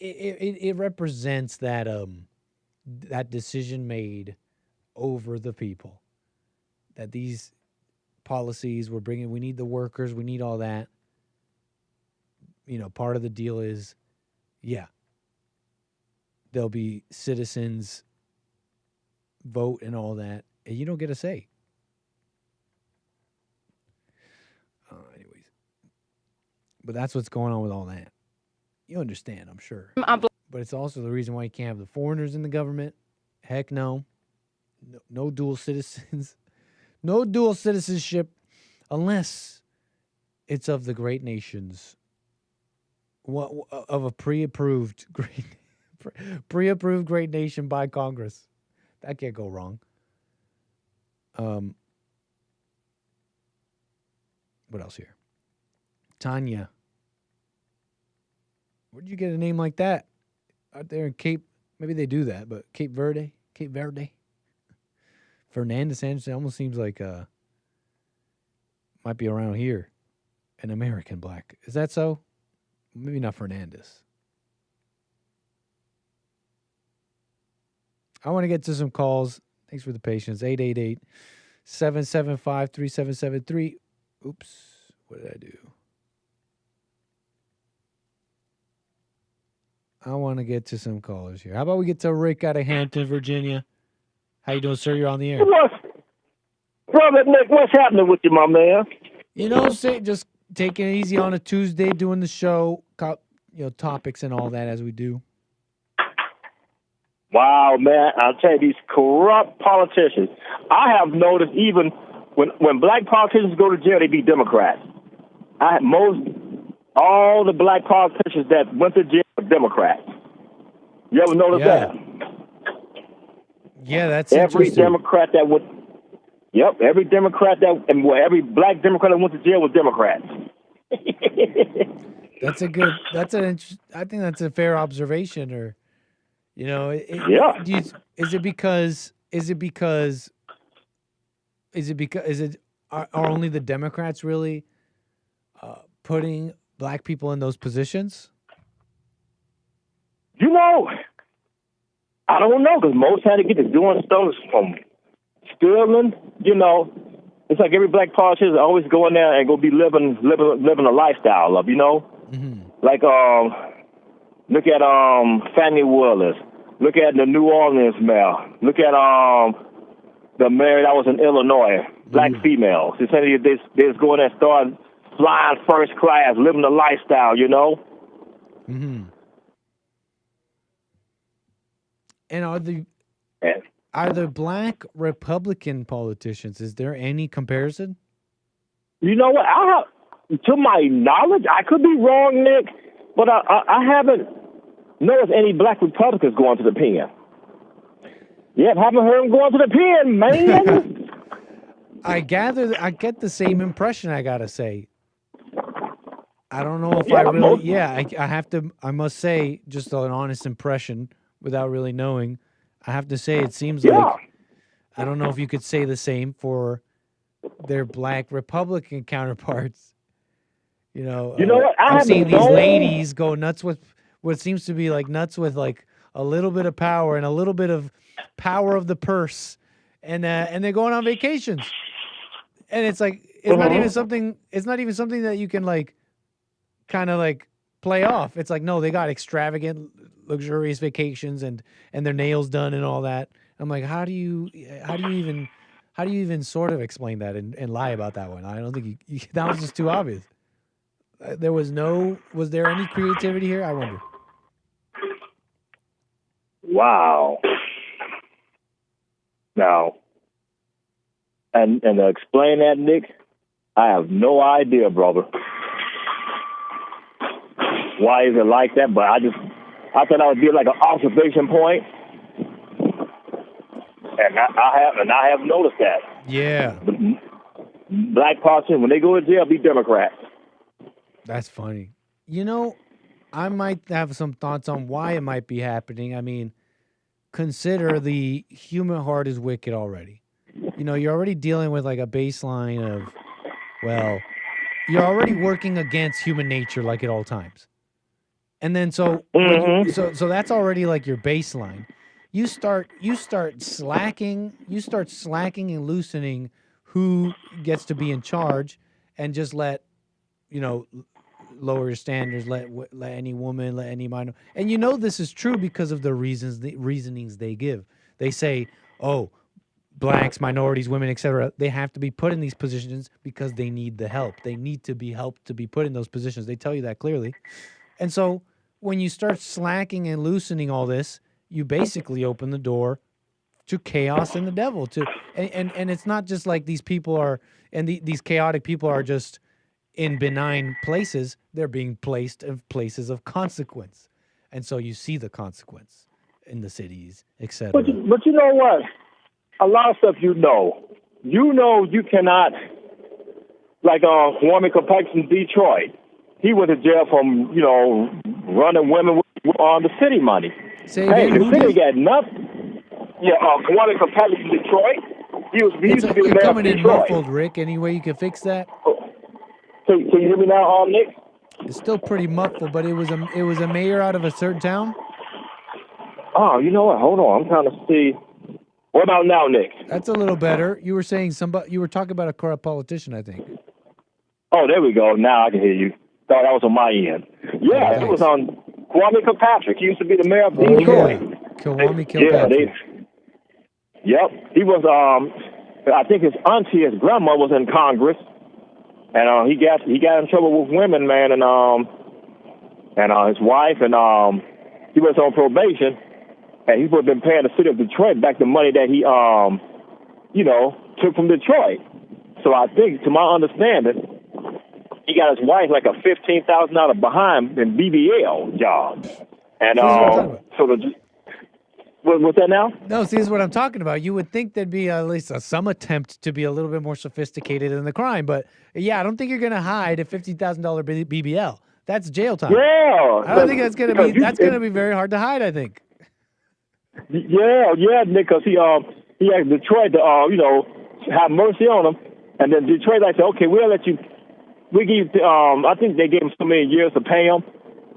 it represents that that decision made over the people. That these policies we're bringing, we need the workers, we need all that. Part of the deal is, Yeah. There'll be citizens vote and all that, and you don't get a say. Anyways. But that's what's going on with all that. You understand, I'm sure. But it's also the reason why you can't have the foreigners in the government. Heck no. No dual citizens. No dual citizenship unless it's of the great nations. Of a pre-approved great nation by Congress. That can't go wrong. What else here? Tanya. Where'd you get a name like that? Out there in Cape, maybe they do that, but Cape Verde. Fernandez Anderson almost seems like might be around here. An American black. Is that so? Maybe not Fernandez. I want to get to some calls. Thanks for the patience. 888-775-3773. Oops. What did I do? I want to get to some callers here. How about we get to Rick out of Hampton, Virginia? How you doing, sir? You're on the air. Brother Nick, what's happening with you, my man? You know, just taking it easy on a Tuesday, doing the show, topics and all that as we do. Wow, man. I'll tell you, these corrupt politicians. I have noticed even when black politicians go to jail, they be Democrats. All the black politicians that went to jail were Democrats. You ever notice that? Yeah, that's every interesting. Democrat that went. Yep, every Democrat every black Democrat that went to jail was Democrats. I think that's a fair observation. Or, are only the Democrats really putting black people in those positions? I don't know, because most had to get to doing stuff from stealing. It's like every black politician always go in there and go be living a lifestyle of, Mm-hmm. Like look at Fannie Willis, look at the New Orleans mayor, look at the mayor that was in Illinois, black females. They just go in there and start flying first class, living a lifestyle, Mm-hmm. And are the black Republican politicians, is there any comparison? You know what? To my knowledge, I could be wrong, Nick, but I haven't noticed any black Republicans going to the pen. Yeah, haven't heard them going to the pen, man. I get the same impression, I gotta say. I don't know if I must say, just an honest impression without really knowing. I have to say, it seems like, I don't know if you could say the same for their black Republican counterparts. You know what? I'm seeing these ladies go nuts with what seems to be like nuts with like a little bit of power and a little bit of power of the purse, and they're going on vacations, and it's like it's not even something. It's not even something that you can like, kind of like play off. It's like, no, they got extravagant, luxurious vacations and their nails done and all that. I'm like, how do you even sort of explain that and lie about that one? I don't think you that was just too obvious. Was there any creativity here? I wonder. Wow. Now, and to explain that, Nick, I have no idea, brother. Why is it like that? But I thought I would be like an observation point, and I have noticed that. Yeah. The black politicians, when they go to jail, be Democrats. That's funny. I might have some thoughts on why it might be happening. I mean, consider the human heart is wicked already. You're already dealing with like a baseline of, well, you're already working against human nature like at all times. And then so that's already like your baseline. You start slacking and loosening who gets to be in charge, and just let lower your standards. Let any woman, let any minor. And you know this is true because of the reasonings they give. They say, oh, blacks, minorities, women, etc. They have to be put in these positions because they need the help. They need to be helped to be put in those positions. They tell you that clearly. And so when you start slacking and loosening all this, you basically open the door to chaos and the devil. And it's not just like these people are, and these chaotic people are just in benign places. They're being placed in places of consequence. And so you see the consequence in the cities, etc. But you know what? A lot of stuff you cannot, like Kwame Kilpatrick in Detroit. He went to jail from, running women on the city money. The city got nothing. Yeah, Kwame Kilpatrick in Detroit. He used to be the You're mayor coming of in Detroit. muffled, Rick. Any way you can fix that? Can you hear me now, Nick? It's still pretty muffled, but it was a mayor out of a certain town. Oh, you know what? Hold on. I'm trying to see. What about now, Nick? That's a little better. You were saying you were talking about a corrupt politician, I think. Oh, there we go. Now I can hear you. Thought that was on my end. Yeah, it was on Kwame Kilpatrick. He used to be the mayor of Detroit. Kwame Kilpatrick. Yep. He was, I think his auntie, his grandma was in Congress. And he got in trouble with women, man, and his wife, and he was on probation. And he would have been paying the city of Detroit back the money that he, took from Detroit. So I think, to my understanding, he got his wife like a $15,000 behind in BBL job. And what's that now? No, see, this is what I'm talking about. You would think there'd be at least some attempt to be a little bit more sophisticated in the crime. But, yeah, I don't think you're going to hide a $50,000 BBL. That's jail time. Yeah. I don't think that's going to be very hard to hide, I think. Yeah, Nick, because he asked Detroit to, have mercy on him. And then Detroit said, okay, we'll let you, we give, I think they gave him so many years to pay him.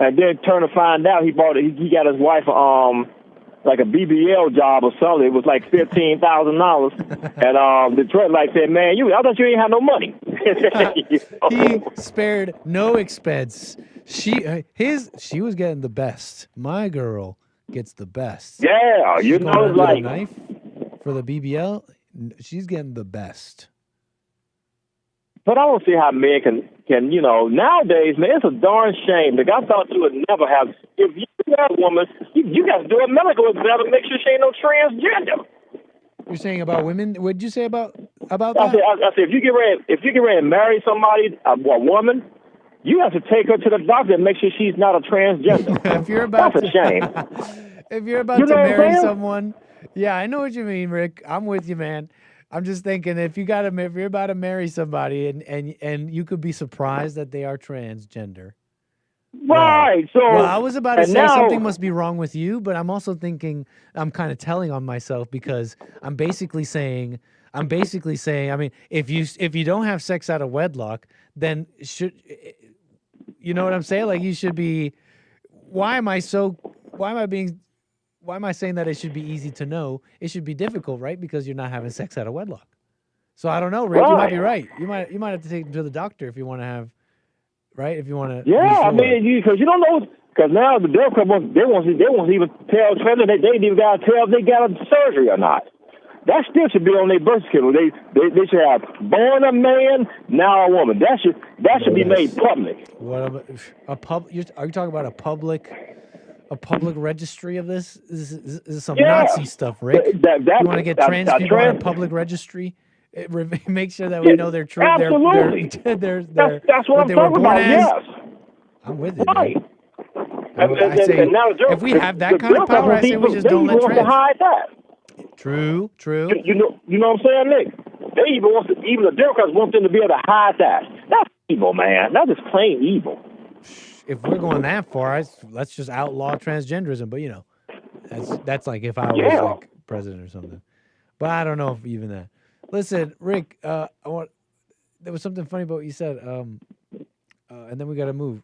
And then turn to find out he got his wife, like a BBL job or something. It was like $15,000. And Detroit said, man, I thought you ain't had no money. He spared no expense. She was getting the best. My girl gets the best. Yeah, She's it's like a knife for the BBL. She's getting the best. But I don't see how men can nowadays, man, it's a darn shame. Like, I thought you would never have. If you have a woman, you got to do a medical exam to make sure she ain't no transgender. You're saying about women? What'd you say about that? I said if you get ready to marry somebody, a woman, you have to take her to the doctor and make sure she's not a transgender. If you're about That's a shame. If you're about to marry someone, yeah, I know what you mean, Rick. I'm with you, man. I'm just thinking if you're about to marry somebody and you could be surprised that they are transgender. Right. So I was about to say something must be wrong with you, but I'm also thinking I'm kind of telling on myself because I'm basically saying, I mean, if you don't have sex out of wedlock, then you know what I'm saying? Like you should be. Why am I saying that it should be easy to know? It should be difficult, right? Because you're not having sex out of wedlock. So I don't know, Rick. You might be right. You might have to take them to the doctor if you want to have, right? If you want to. Yeah, I mean, because you don't know. Because now the Democrats they won't even tell trans they ain't even got to tell if they got a surgery or not. That still should be on their birth certificate. They should have born a man, now a woman. That should be made public. What about are you talking about a public registry of this? Is this some Nazi stuff, Rick? You want to get trans people on a public registry? Make sure that we know they're true. Absolutely. That's what I'm talking about. Yes. I'm with you. Right. And now if we have that kind of power, I say we just don't let trans. Hide that. True. You know what I'm saying, Nick? Even the Democrats want them to be able to hide that. That's evil, man. That's just plain evil. If we're going that far, let's just outlaw transgenderism. But that's like if I was like president or something. But I don't know if even that. Listen, Rick, there was something funny about what you said, and then we got to move.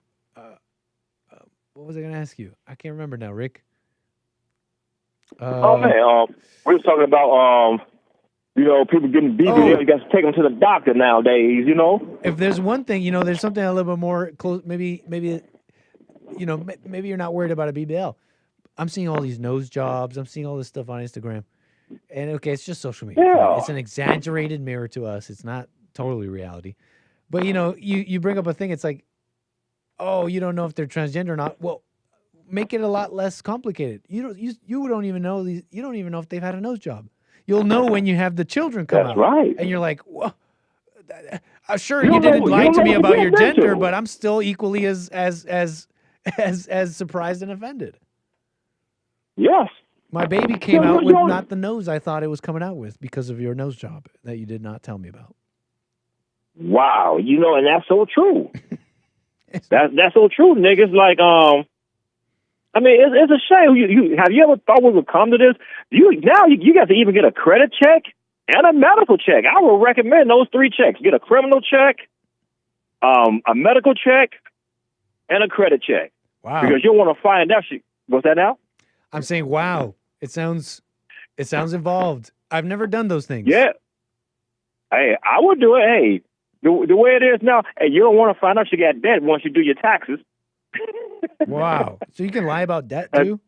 What was I going to ask you? I can't remember now, Rick. We were talking about You know, people getting BBL, you got to take them to the doctor nowadays, you know? If there's one thing, there's something a little bit more close. Maybe you're not worried about a BBL. I'm seeing all these nose jobs. I'm seeing all this stuff on Instagram. And, okay, it's just social media. Yeah. Fine. It's an exaggerated mirror to us. It's not totally reality. But, you bring up a thing. It's like, oh, you don't know if they're transgender or not. Well, make it a lot less complicated. You don't even know you don't even know if they've had a nose job. You'll know when you have the children come out. That's right. And you're like, well, sure, you didn't lie to me about your gender, but I'm still equally as surprised and offended. Yes. My baby came out with not the nose I thought it was coming out with because of your nose job that you did not tell me about. Wow, and that's so true. that's so true, niggas. Like, I mean, it's a shame. You have you ever thought we would come to this? You got to even get a credit check and a medical check. I would recommend those 3 checks. Get a criminal check, a medical check, and a credit check. Wow. Because you'll want to find out. What's that now? I'm saying, wow. It sounds involved. I've never done those things. Yeah. Hey, I would do it. Hey, the way it is now, hey, you don't want to find out you got debt once you do your taxes. Wow. So you can lie about debt too?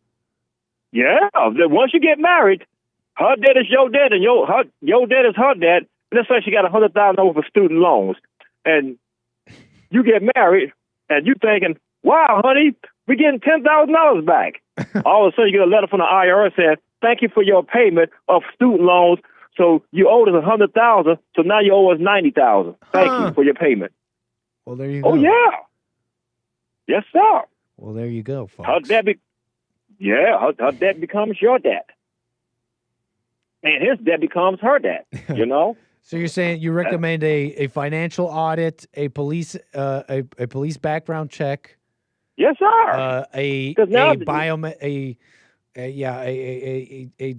Yeah. Once you get married, her debt is your debt, and your debt is her debt. Let's say she got $100,000 for student loans, and you get married, and you thinking, "Wow, honey, we're getting $10,000 back." All of a sudden, you get a letter from the IRS saying, "Thank you for your payment of student loans. So you owed us $100,000, so now you owe us $90,000. Thank you for your payment." Well, there you go. Oh yeah. Yes, sir. Well, there you go, folks. Her debt becomes your debt. And his debt becomes her debt, So you're saying you recommend a financial audit, a police background check. Yes, sir. A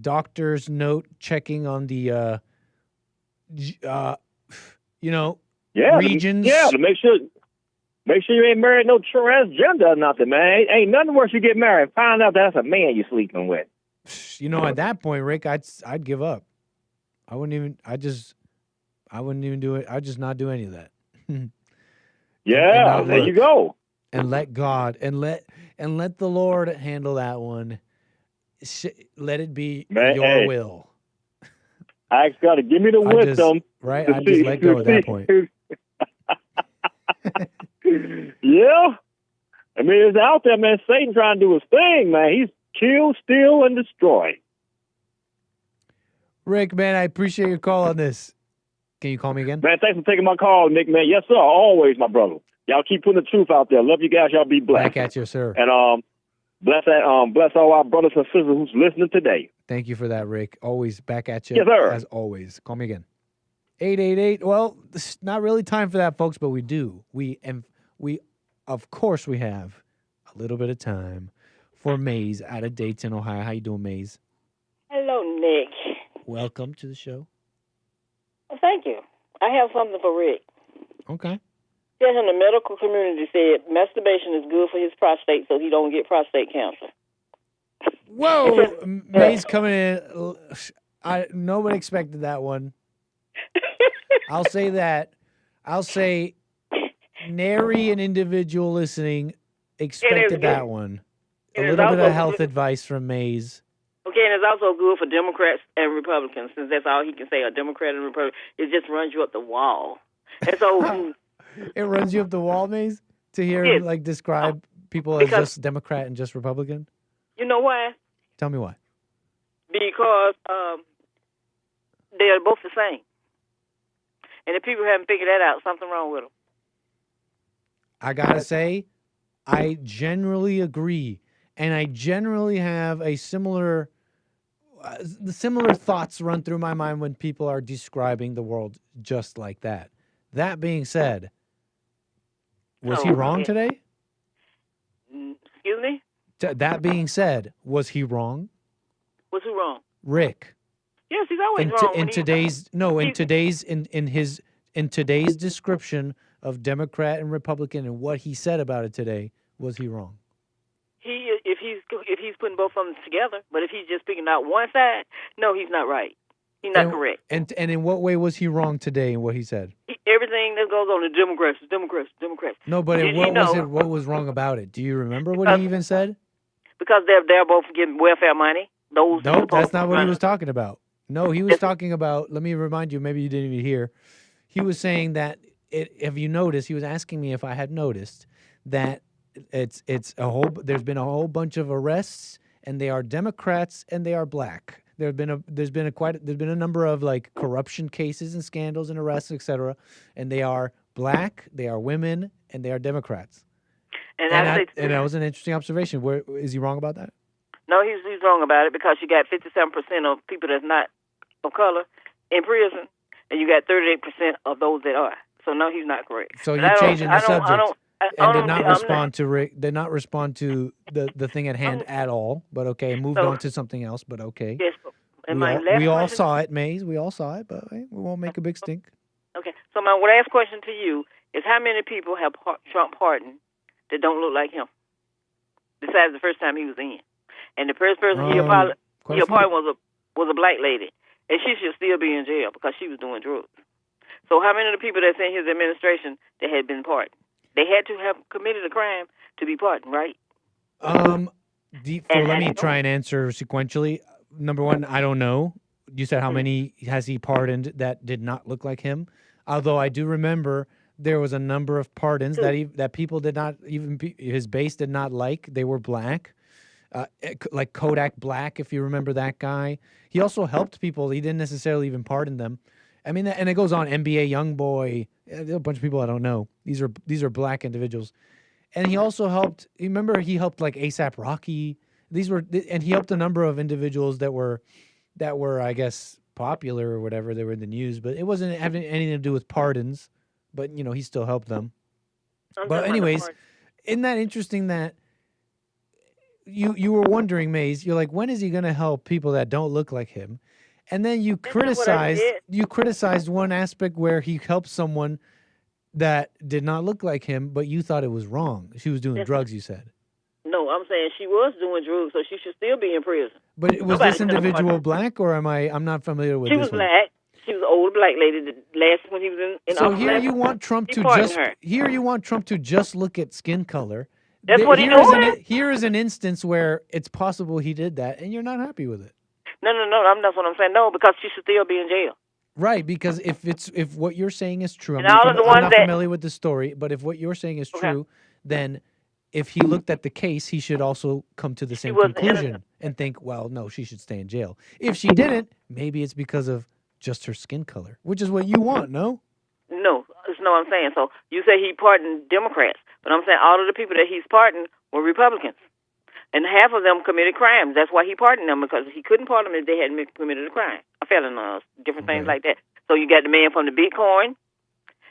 doctor's note checking on the regions. Yeah, to make sure you ain't married no transgender or nothing, man. Ain't nothing worse you get married and find out that's a man you're sleeping with. At that point, Rick, I'd give up. I wouldn't even do it. I'd just not do any of that. Yeah, there you go. And let God and let the Lord handle that one. Let it be your will. I just got to give me the wisdom. I just let go at that point. Yeah. I mean, it's out there, man. Satan trying to do his thing, man. He's kill, steal, and destroy. Rick, man, I appreciate your call on this. Can you call me again? Man, thanks for taking my call, Nick, man. Yes, sir. Always, my brother. Y'all keep putting the truth out there. Love you guys. Y'all be blessed. Back at you, sir. And bless all our brothers and sisters who's listening today. Thank you for that, Rick. Always back at you. Yes, sir. As always. Call me again. 888. Well, it's not really time for that, folks, but we do. We of course we have a little bit of time for Maze out of Dayton, Ohio. How you doing, Maze? Hello, Nick. Welcome to the show. Well, thank you. I have something for Rick. Okay. Yes, in the medical community said masturbation is good for his prostate, so he don't get prostate cancer. Whoa, Maze coming in. Nobody expected that one. I'll say that. I'll say nary an individual listening expected that one. A little bit of health advice from Maze. Okay, and it's also good for Democrats and Republicans, since that's all he can say, a Democrat and Republican. It just runs you up the wall. And so... It runs you up the wall, Maze, to hear him describe people as just Democrat and just Republican? You know why? Tell me why. Because they're both the same. And if people haven't figured that out, something wrong with them. I gotta say, I generally agree. And I generally have a similar thoughts run through my mind when people are describing the world just like that. That being said, was he wrong today? Excuse me? That being said, was he wrong? Was who wrong? Rick. Yes, he's always wrong. In today's description of Democrat and Republican and what he said about it today, was he wrong? If he's putting both of them together, but if he's just picking out one side, no, he's not right. He's not correct. And in what way was he wrong today in what he said? Everything that goes on the Democrats. No, but what was wrong about it? Do you remember what he even said? Because they're both getting welfare money. Nope, that's not what he was talking about. No, he was talking about, let me remind you, maybe you didn't even hear. He was saying that, have you noticed, he was asking me if I had noticed that there's been a whole bunch of arrests, and they are Democrats and they are black. There's been a number of like corruption cases and scandals and arrests, etc. And they are black, they are women, and they are Democrats. And that was an interesting observation. Is he wrong about that? No, he's wrong about it, because you got 57% of people that's not of color in prison, and you got 38% of those that are. So no, he's not correct. So you're changing the subject. Did not respond to the thing at hand at all. But okay, moved on to something else. But okay. Yes. We all saw it, Maze. We all saw it, but we won't make a big stink. Okay. So my last question to you is: how many people have Trump pardoned that don't look like him? Besides the first time he was in, and the first person he pardoned was a black lady, and she should still be in jail because she was doing drugs. So how many of the people that's in his administration that had been pardoned? They had to have committed a crime to be pardoned, right? Let me try and answer sequentially. Number one, I don't know. You said how many has he pardoned that did not look like him? Although I do remember there was a number of pardons that people did not his base did not like. They were black, like Kodak Black, if you remember that guy. He also helped people. He didn't necessarily even pardon them. I mean, and it goes on. NBA YoungBoy, a bunch of people I don't know. These are black individuals, and he also helped. Remember, he helped like ASAP Rocky. And he helped a number of individuals that were, I guess, popular or whatever. They were in the news, but it wasn't having anything to do with pardons. But he still helped them. But anyways, isn't that interesting that you were wondering, Maze? You're like, when is he going to help people that don't look like him? And then you criticized one aspect where he helped someone that did not look like him, but you thought it was wrong. She was doing drugs, you said. No, I'm saying she was doing drugs, so she should still be in prison. But was this individual black, or I'm not familiar with this one? She was black. She was an old black lady. Last when he was in so here you want Trump to just look at skin color. That's what he's doing. Here is an instance where it's possible he did that, and you're not happy with it. No, that's what I'm saying. No, because she should still be in jail. Right, because if what you're saying is true, I'm not familiar with the story, but if what you're saying is true, then if he looked at the case, he should also come to the same conclusion and think, well, no, she should stay in jail. If she didn't, maybe it's because of just her skin color, which is what you want, no? No, that's not what I'm saying. So you say he pardoned Democrats, but I'm saying all of the people that he's pardoned were Republicans. And half of them committed crimes. That's why he pardoned them, because he couldn't pardon them if they hadn't committed a crime, a felony, different things like that. So you got the man from the Bitcoin.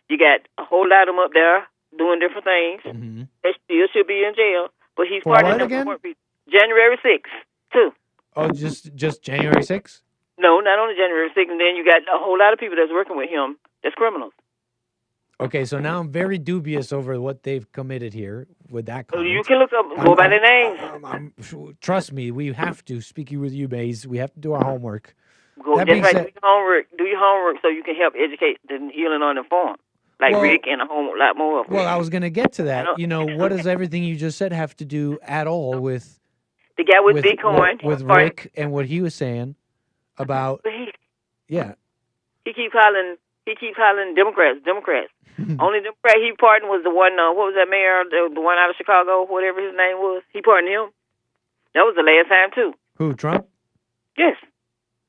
You got a whole lot of them up there doing different things. Mm-hmm. They still should be in jail, but he's pardoning them for January 6th, too. Oh, just January 6th? No, not only January 6th, and then you got a whole lot of people that's working with him that's criminals. Okay, so now I'm very dubious over what they've committed here with that comment. You can look up, go by their names. Trust me, we have to. Speaking with you, Maze, we have to do our homework. Do your homework so you can help educate the healing on the farm. Like Rick and a whole lot more of them. Well, I was going to get to that. What does everything you just said have to do at all with the guy with Bitcoin? With Rick and what he was saying about, yeah. He keeps calling Democrats. Only Democrat he pardoned was the one, what was that mayor, the one out of Chicago, whatever his name was. He pardoned him. That was the last time, too. Who, Trump? Yes.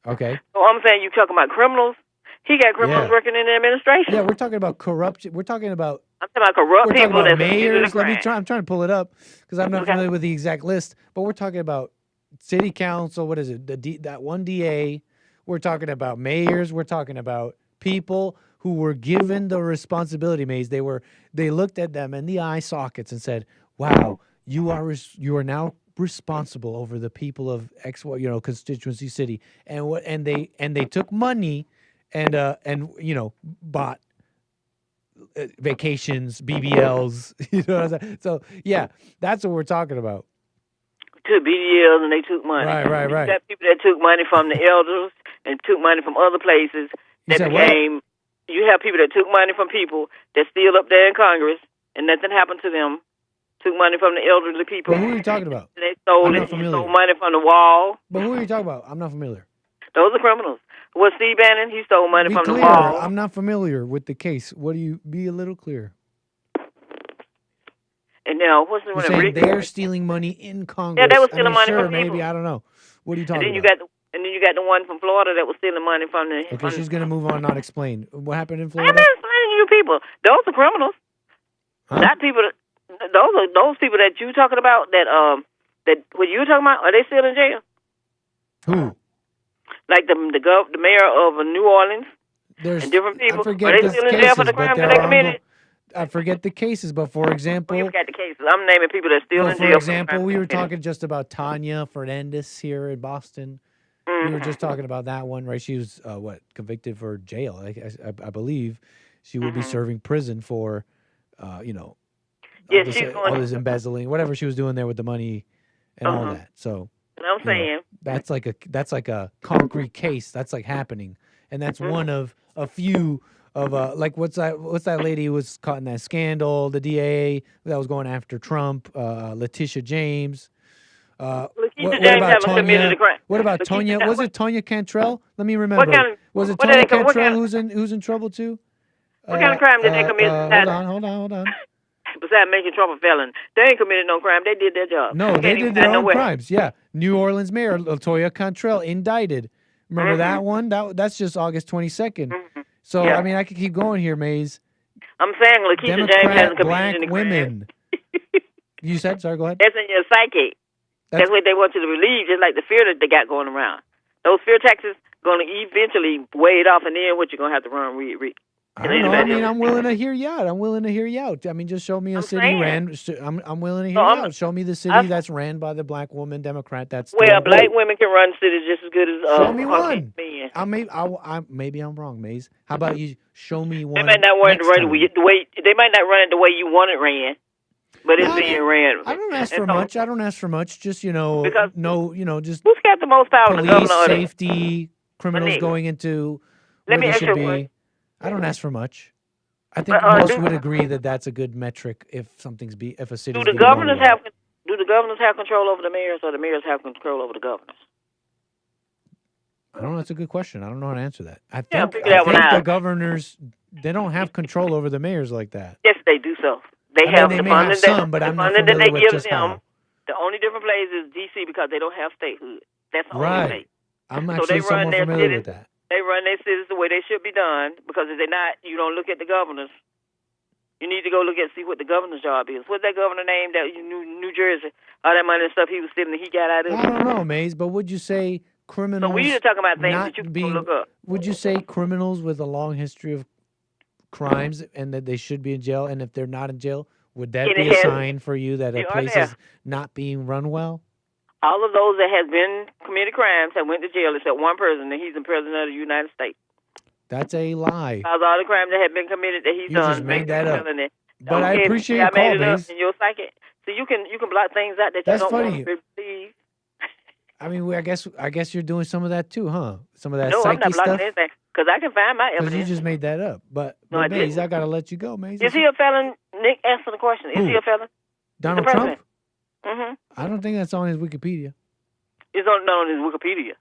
Okay. So I'm saying you talking about criminals. He got criminals working in the administration. Yeah, we're talking about corruption. I'm talking about corrupt people. Talking about mayors. I'm trying to pull it up because I'm not familiar with the exact list. But we're talking about city council. What is it? That one DA. We're talking about mayors. We're talking about people who were given the responsibility. Maze. They looked at them in the eye sockets and said, "Wow, you are now responsible over the people of X, constituency city." And they took money. And bought vacations, BBLs, So yeah, that's what we're talking about. Took BBLs and they took money. Right. You got people that took money from the elders. and took money from other places that became. You have people that took money from people that's still up there in Congress, and nothing happened to them. Took money from the elderly people. But who are you talking about? And they stole I'm it. not familiar. Stole money from the wall. But who are you talking about? I'm not familiar. Those are criminals. Well, Steve Bannon, he stole money Be from clear. the wall. I'm not familiar with the case. What do you be a little clear? And what's the You're one? saying they're stealing money in Congress. Yeah, they were stealing money sure, from people. maybe I don't know. What are you talking and then about? And then you got the one from Florida that was stealing money from the. Okay, she's gonna move on. Not explain what happened in I'm Florida. not explaining to you people. Those are criminals. Huh? Not people. Those people that you talking about. That what you talking about? Are they still in jail? Who? Like the mayor of New Orleans. There's and different people. I forget Are they the still in jail for the cases, crimes but that they committed? I forget the cases, but for example, You got the cases. I'm naming people that's still in jail. For example, we were talking just about Tanya Fernandez here in Boston. We were just talking about that one, right? She was convicted for jail. I believe she will be serving prison for, all this embezzling, whatever she was doing there with the money and all that. So and I'm saying that's like a concrete case that's like happening, and that's one of a few. Of what's that lady who was caught in that scandal? The DA that was going after Trump, Letitia James. What about Tonya? What about Tonya? Was it Tonya Cantrell? Let me remember. Was it Tonya Cantrell who's in trouble too? What kind of crime did they commit? Hold on. Besides making Trump a felon, they ain't committed no crime. They did their job. No, they did their own crimes. Yeah, New Orleans Mayor Latoya Cantrell indicted. Remember that one? That's just August 22nd. So, I mean, I could keep going here, Maze. I'm saying Lakeisha James hasn't committed any women. You said? Sorry, go ahead. That's in your psyche. That's what they want you to believe, just like the fear that they got going around. Those fear taxes going to eventually weigh it off, and then what you're going to have to run I don't know. I mean, I'm willing to hear you out. I mean, just show me a city ran. I'm willing to hear you out. Show me the city that's ran by the black woman Democrat. That's black women can run cities just as good as show me one. Men. Maybe I'm wrong, Maze. How about you show me one? They might not run the way. They might not run it the way you want it ran, but it's being ran. I don't ask for much. I don't ask for much. Just just who's got the most power? Police, the governor, safety, criminals going into where they should be. I don't ask for much. I think most would agree that that's a good metric if a city. Do the governors have control over the mayors, or the mayors have control over the governors? I don't know. That's a good question. I don't know how to answer that. I think the governors they don't have control over the mayors like that. Yes, they do. So they have the funding but I'm not familiar that they with give just them. how. The only different place is D.C. because they don't have statehood. That's the only Right. place. I'm actually somewhat familiar with that. They run their cities the way they should be done, because if they're not, you don't look at the governors. You need to go look at see what the governor's job is. What's that governor name that New Jersey? All that money and stuff he was stealing, he got out of it. I don't know, Maze, but would you say criminals? So we just talking about things that you can look up. Would you say criminals with a long history of crimes and that they should be in jail? And if they're not in jail, would that be a sign for you that a place is not being run well? All of those that have been committed crimes have went to jail except one person, and he's the president of the United States. That's a lie. Because all the crimes that have been committed that he's done. You just made that up. But I appreciate your call, Maze. In your psyche. So you can block things out that you don't want to believe. I mean, I guess you're doing some of that too, huh? Some of that psyche stuff. No, I'm not blocking anything, because I can find my evidence. Because you just made that up. But Maze, I got to let you go, Maze. Is he a felon? Nick, answer the question. Is he a felon? Donald Trump? Mm-hmm. I don't think that's on his Wikipedia. It's not on his Wikipedia.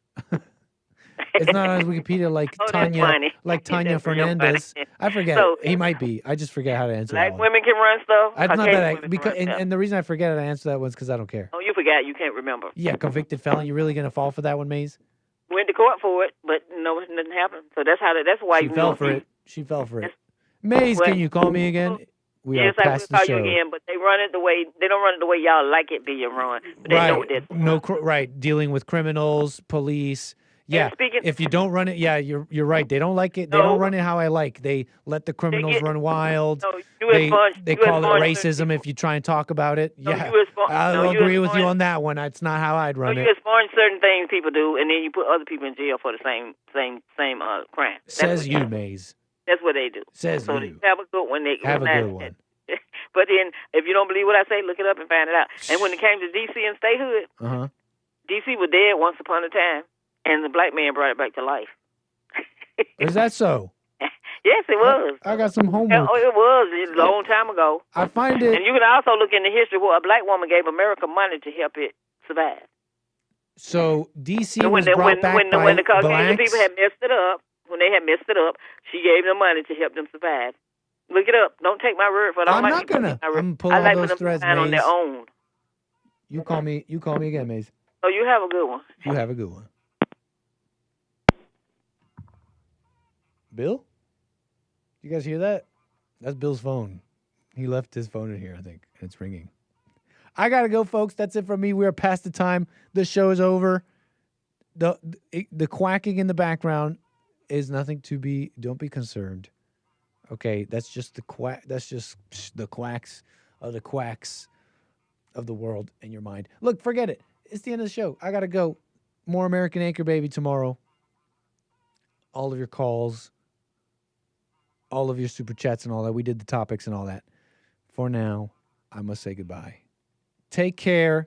It's not on his Wikipedia like Tanya Fernandez. I forget. So, he might be. I just forget how to answer that one. Women can run stuff. It's not that and the reason I forget how to answer that one is because I don't care. Oh, you forgot. You can't remember. Yeah, convicted felon. You really gonna fall for that one, Maze? Went to court for it, but no, nothing happened. So that's why she fell for it. She fell for it. Maze, can you call me again? We are past the show. You again, but they run it the way they don't run it the way y'all like it being run. But they know what they're doing. Right. Dealing with criminals, police. Yeah, if you don't run it, you're right. They don't like it. They don't run it how I like. They let the criminals run wild. They call it racism if you try and talk about it. I'll agree with you on that one. It's not how I'd run it. You exploit certain things people do, and then you put other people in jail for the same crime. Says you, Maze. That's what they do. Says so you. Have a good one. Have a good one. But then, if you don't believe what I say, look it up and find it out. And when it came to D.C. and statehood, D.C. was dead once upon a time. and the black man brought it back to life. Is that so? Yes, it was. I got some homework. Oh, it was a long time ago. I find it. And you can also look in the history where a black woman gave America money to help it survive. So D.C. And was brought back when by the Caucasian blacks? people had messed it up, when they had messed it up, she gave them money to help them survive. Look it up. Don't take my word for it. I'm not gonna. I'm pulling I like all for those them threads, to stand on Maze. their own. You call me again, Maze. Oh, you have a good one. You have a good one. Bill? You guys hear that? That's Bill's phone. He left his phone in here, I think, and it's ringing. I gotta go, folks. That's it from me. We are past the time. The show is over. The quacking in the background is nothing to be. Don't be concerned. Okay, that's just the quack. That's just the quacks of the world in your mind. Look, forget it. It's the end of the show. I gotta go. More American Anchor Baby tomorrow. All of your calls, all of your super chats and all that. We did the topics and all that. For now, I must say goodbye. Take care,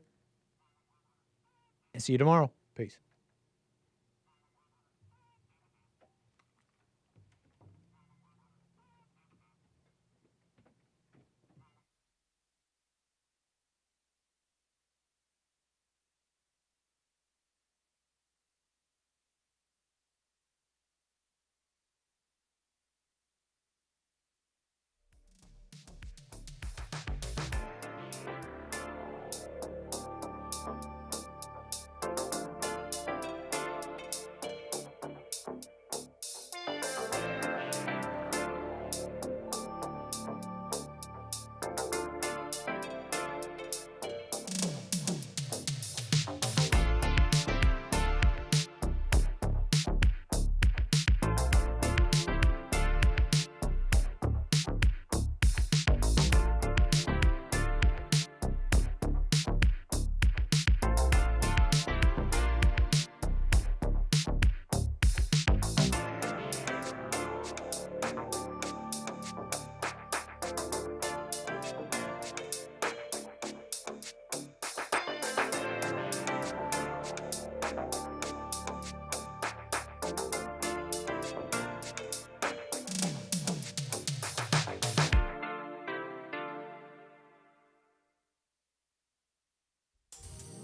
and see you tomorrow. Peace.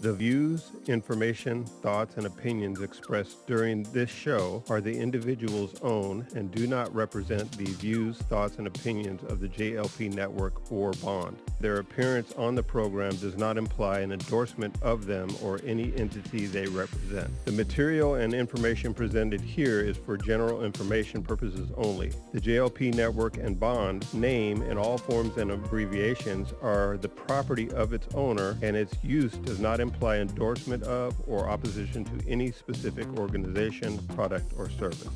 The views, information, thoughts, and opinions expressed during this show are the individual's own and do not represent the views, thoughts, and opinions of the JLP Network or Bond. Their appearance on the program does not imply an endorsement of them or any entity they represent. The material and information presented here is for general information purposes only. The JLP Network and Bond name and all forms and abbreviations are the property of its owner, and its use does not imply endorsement of or opposition to any specific organization, product, or service.